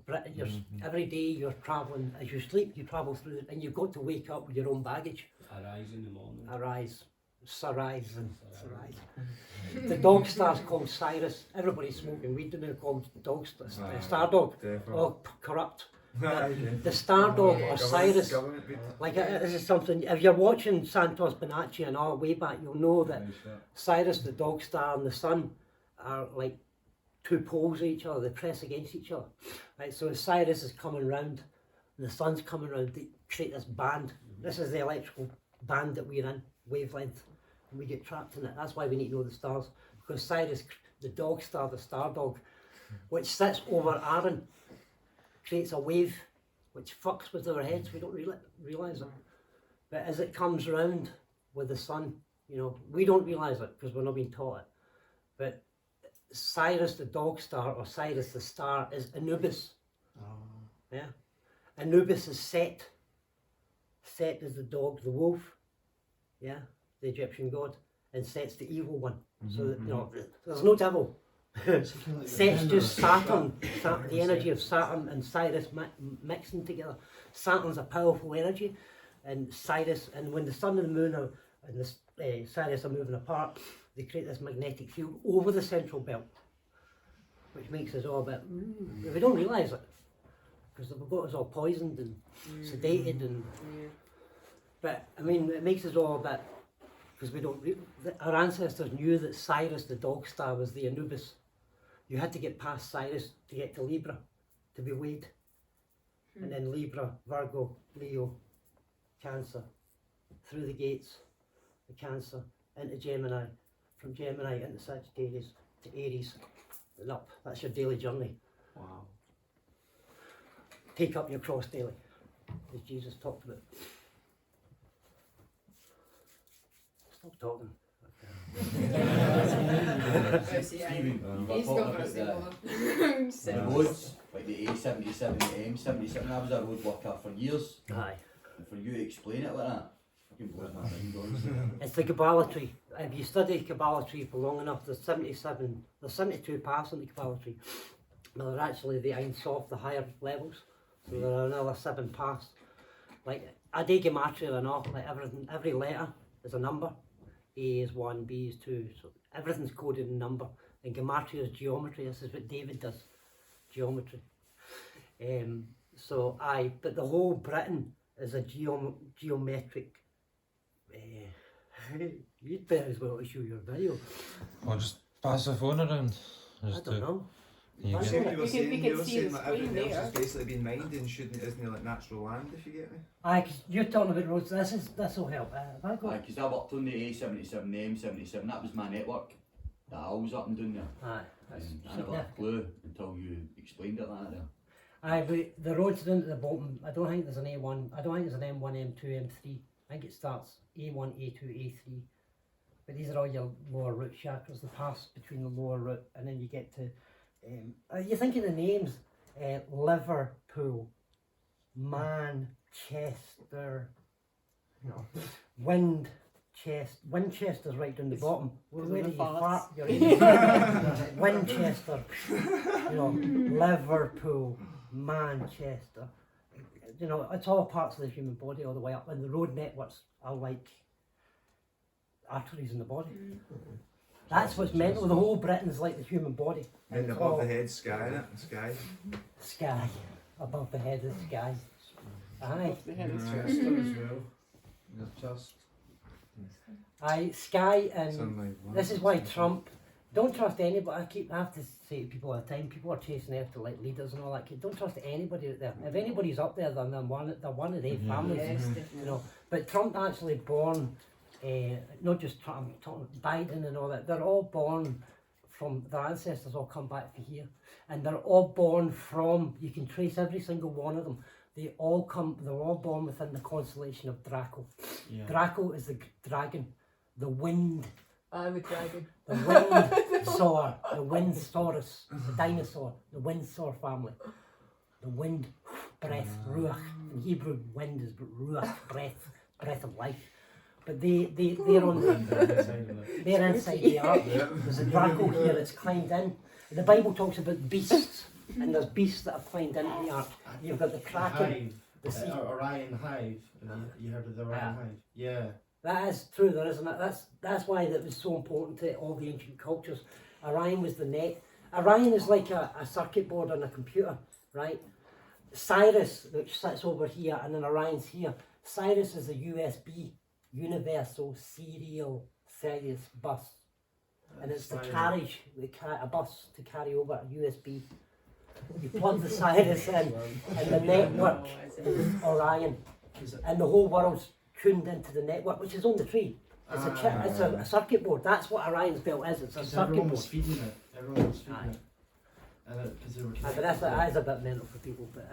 Every day you're travelling, as you sleep, you travel through it, and you've got to wake up with your own baggage. Arise in the morning. Arise. Sarise and Sarise. The dog star's called Cyrus. Everybody's smoking weed and they're called dogs. Star dog. Oh, corrupt. The star dog or Cyrus. This is something. If you're watching Santos Bonacci and all way back, you'll know that Cyrus, the dog star, and the sun are like two poles of each other. They press against each other. Right. So as Cyrus is coming round and the sun's coming around, they create this band. This is the electrical band that we're in, wavelength, and we get trapped in it. That's why we need to know the stars, because Sirius, the dog star, the star dog, which sits over Aaron, creates a wave which fucks with our heads. We don't realise it. But as it comes round with the sun, you know, we don't realise it because we're not being taught it. But Sirius the dog star, or Sirius the star, is Anubis. Yeah. Anubis is Set. Set is the dog, the wolf. Yeah, the Egyptian god. And Set's the evil one. So that, you know, there's no devil. Set's just Saturn, the energy of Saturn and Sirius mixing together. Saturn's a powerful energy, and Sirius, and when the sun and the moon are, and the Sirius are moving apart, they create this magnetic field over the central belt, which makes us all a bit, but we don't realise it, because they've got us all poisoned and sedated, and but I mean, it makes us all a bit, because we don't, our ancestors knew that Sirius the dog star was the Anubis. You had to get past Sirius to get to Libra, to be weighed. And then Libra, Virgo, Leo, Cancer, through the gates, the Cancer, into Gemini, from Gemini into Sagittarius, to Aries, and up. That's your daily journey. Wow. Take up your cross daily, as Jesus talked about. Stop talking. Stephen, you were He's talking got about us the roads, like the A77, the M77. I was a road worker for years. Aye. And for you to explain it like that, fucking blows my mind, honestly. It's the Kabbalah tree. If you study Kabbalah tree for long enough, there's 77, there's 72 paths in the Kabbalah tree. Well, they're actually the Ein Sof, the higher levels. So there are another 7 paths. Like, I do gematria and all, like everything, every letter is a number. A is 1, B is 2, so everything's coded in number. And gematria is geometry. This is what David does, geometry. But the whole Britain is a geometric. You'd better as well to show your video. Or just pass the phone around. I Just don't know. You See get, what you were We saying, can you were see saying the that everything screen else there. has basically been mined and isn't it like natural land, if you get me? Aye, 'cause you're talking about roads. This will help. Have I got? Because I worked on the A77, the M77, that was my network that I was up and down there. Aye, that's And I never had a significant. clue until you explained it like that there. Aye, but the roads down to the bottom, I don't think there's an A1, I don't think there's an M1, M2, M3. I think it starts A1, A2, A3. But these are all your lower root chakras, the pass between the lower root, and then you get to, you think of the names, Liverpool, Manchester, no, Winchester's right down the bottom. Where do you fart? You're in Winchester, you know, Liverpool, Manchester. You know, it's all parts of the human body all the way up, and the road networks are like arteries in the body. That's what's mental. The whole Britain's like the human body. And it's above all the head, sky, innit? Sky. sky. Above the head is sky. Aye. The head is Chester true. as well. Your chest. Aye, sky, and Sunlight, this is why Trump, don't trust anybody. I have to say to people all the time, people are chasing after like leaders and all that. Don't trust anybody out there. If anybody's up there, then they're one of their families. Yes, You know, but Trump actually born, not just Trump, I'm talking Biden and all that. They're all born from their ancestors. All come back to here, and they're all born from. You can trace every single one of them. They're all born within the constellation of Draco. Yeah. Draco is the dragon, the wind. I'm a dragon. The Windsour, the Windsaurus, the dinosaur, the Windsour family. The wind, breath, ruach. In Hebrew, wind is ruach, breath of life. But they're on they're inside the ark. There's a Draco here that's climbed in. The Bible talks about beasts, and there's beasts that have climbed into the ark. You've got the Kraken, Hive. the sea. Orion Hive. You heard of the Orion Hive? Yeah. That is true, there isn't it? That's why that was so important to all the ancient cultures. Orion was the net. Orion is like a circuit board on a computer, right? Cyrus, which sits over here, and then Orion's here. Cyrus is a USB, Universal Serial Series Bus. And it's the carriage, a bus to carry over a USB. You plug the Cyrus in, and the network is Orion, and the whole world's tuned into the network, which is on the tree. It's a chip, it's a circuit board. That's what Orion's belt is. It's a circuit Everyone board. was feeding it. Everyone was feeding it. Because they were But connected. that is a bit mental for people, but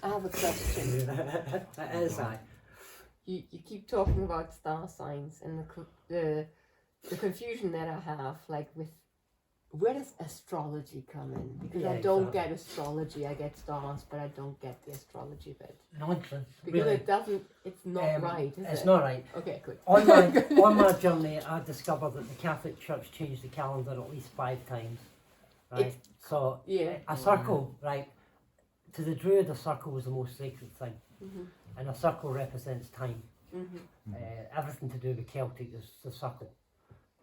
I have a question. that is aye. You keep talking about star signs and the confusion that I have, like with where does astrology come in? Because Yeah, I don't exactly. get astrology. I get stars, but I don't get the astrology bit Nonsense. because Really. it doesn't. It's not right. Is It's it? not right. Okay, good. On my journey, I discovered that the Catholic Church changed the calendar at least 5 times. Right? So Yeah. a circle, right? To the Druid, a circle was the most sacred thing, and a circle represents time. Everything to do with Celtic is the circle.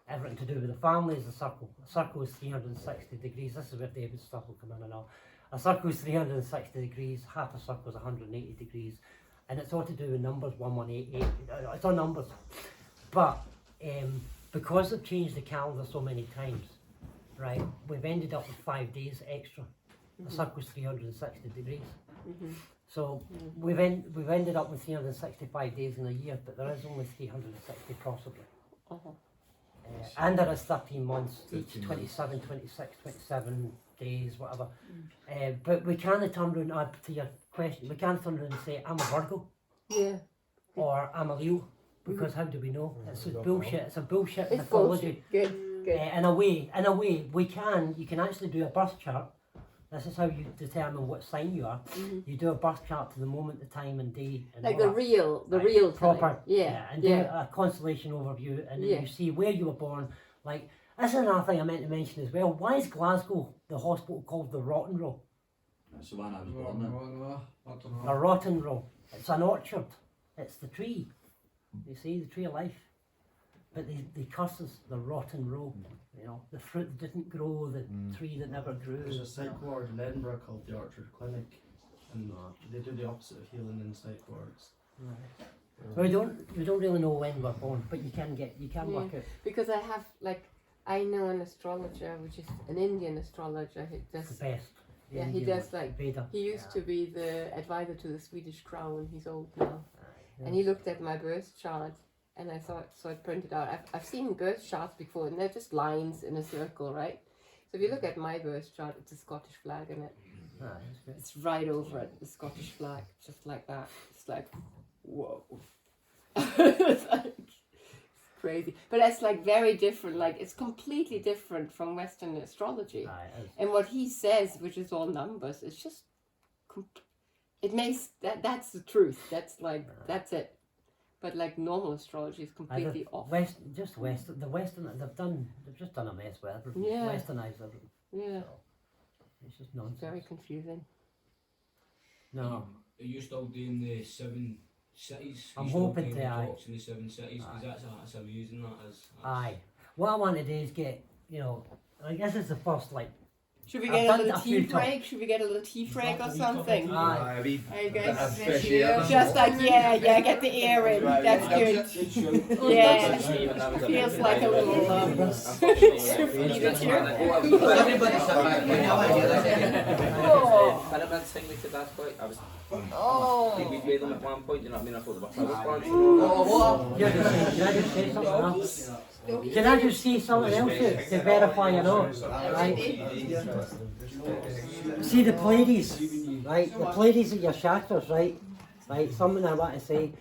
Everything to do with the family is a circle. A circle is 360 degrees. This is where David's stuff will come in and all. A circle is 360 degrees. Half a circle is 180 degrees, and it's all to do with numbers 1188. It's all numbers, but because they've changed the calendar so many times, right? We've ended up with 5 days extra. The circle's 360 degrees. So we've ended up with 365 days in a year, but there is only 360 possibly. And there is 13 months, each 27, 26, 27 days, whatever. But we can't turn around, to your question, we can't turn around and say, I'm a Virgo, Yeah. or I'm a Leo, because how do we know? It's just bullshit, it's a bullshit It's mythology. bullshit. Good. In a way, you can actually do a birth chart. This is how you determine what sign you are. You do a birth chart to the moment, the time and day. And Like all the that. real Proper. time. Yeah. And do a constellation overview, and then Yeah. you see where you were born. Like, this is another thing I meant to mention as well. Why is Glasgow, the hospital, called the Rotten Row? That's the one I was born in. A rotten row. It's an orchard. It's the tree. You see, the tree of life. But they curse us the rotten row. You know, the fruit that didn't grow, the tree that never grew. There's a psych ward in Edinburgh called the Orchard Clinic, and they do the opposite of healing in psych wards. We don't really know when we're born, but you can work out. Because I know an astrologer, which is an Indian astrologer. He It's the does. best. The Yeah, he Indian does one, like. Veda. He used to be the advisor to the Swedish crown. He's old now, and he looked at my birth chart, and I saw it printed out. I've seen birth charts before, and they're just lines in a circle, right? So if you look at my birth chart, it's a Scottish flag in it. That's good. It's right over it, the Scottish flag, just like that. It's like, whoa. It's like crazy. But it's like very different, like it's completely different from Western astrology. And what he says, which is all numbers, it's just, it makes, that's the truth. That's like, that's it. But like normal astrology is completely off. The Western, they've just done a mess with everything. Yeah. Westernized everything. Yeah, It's just nonsense. very confusing. No. Are you still doing the 7 cities? I'm You still hoping doing to, the aye. talks in the 7 cities? Because that's amazing, that is. Aye. What I want to do is get, I guess it's the first, like, Should we I've get a done little a few tea break? Should we get a little tea break or something? Aye. Are you guys fresh air. just like get the air in. That's good. Yeah, feels like a little needed here. Everybody sat back when I hear that. Pyramids thing we could ask about. I was Oh, we made them at one point, you know what I mean? I thought they were flower plants. Can I just say something else? Can I just say something else to verify you know? Right? See the Pleiades, right? The Pleiades are your shatters, right? Right, something I want to say.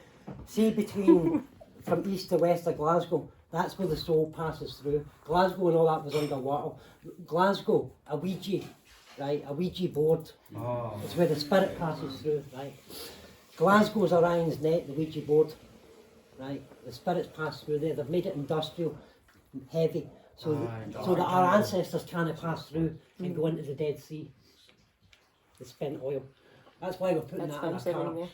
See between, from east to west of Glasgow, that's where the soul passes through. Glasgow and all that was underwater. Glasgow, a Ouija, right? A Ouija board. It's where the spirit passes through, right? Glasgow's Orion's net, the Ouija board, right? The spirits pass through there. They've made it industrial, heavy, so that our ancestors can't pass through and go into the Dead Sea. The spent oil. That's why we're putting that in our car.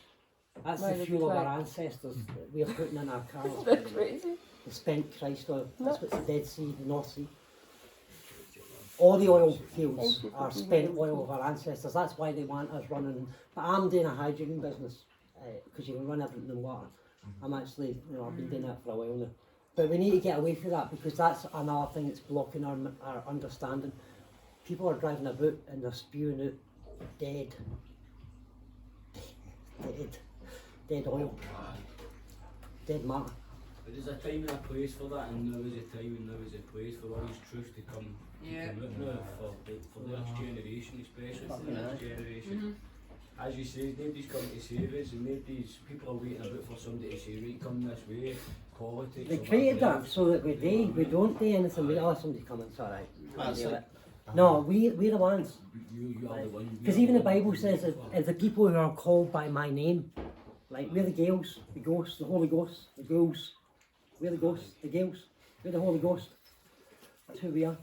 That's the fuel of our ancestors that we're putting in our cars. that's crazy. The spent Christ oil. That's what's the Dead Sea, the North Sea. All the oil fields are spent oil of our ancestors. That's why they want us running. But I'm doing a hydrogen business because you can run everything in water. I'm actually, I've been doing that for a while now. But we need to get away from that because that's another thing that's blocking our understanding. people are driving about and they're spewing out dead oil, dead matter. But there's a time and a place for that, and now is a time and now is a place for all these truths to come out now for the next generation, especially for the next generation. As you say, nobody's coming to save us, and people are waiting about for somebody to say, right, come this way, politics. They created that so that we don't do anything, we let somebody come and say, alright, we'll do it. No, we're the ones. You are the one. Because even the Bible says that if the people who are called by my name, like we're the Gaels, the ghosts, the Holy Ghost, the ghouls, we're the ghosts, the Gaels, we're the Holy Ghost. That's who we are.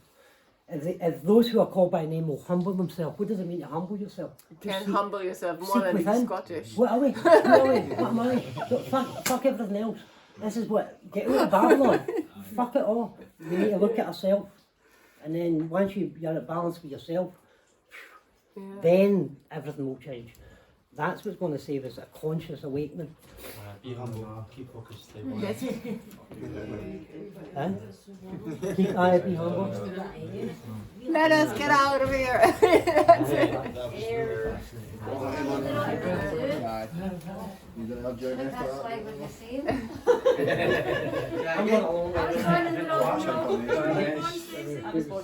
If those who are called by name will humble themselves, what does it mean to humble yourself? You can humble yourself more than within. Scottish. What are we? What are we? What am I? Fuck everything else. This is what, get out of Babylon. Fuck it all. We need to look at ourselves. And then once you're at balance with yourself, then everything will change. That's what's going to save us, a conscious awakening. Be humble, keep focused. Yes. Huh? Be humble. Let us get out of here. You gonna have Joe next That's to like what you're saying. I'm not alone. I was running the wrong that? road.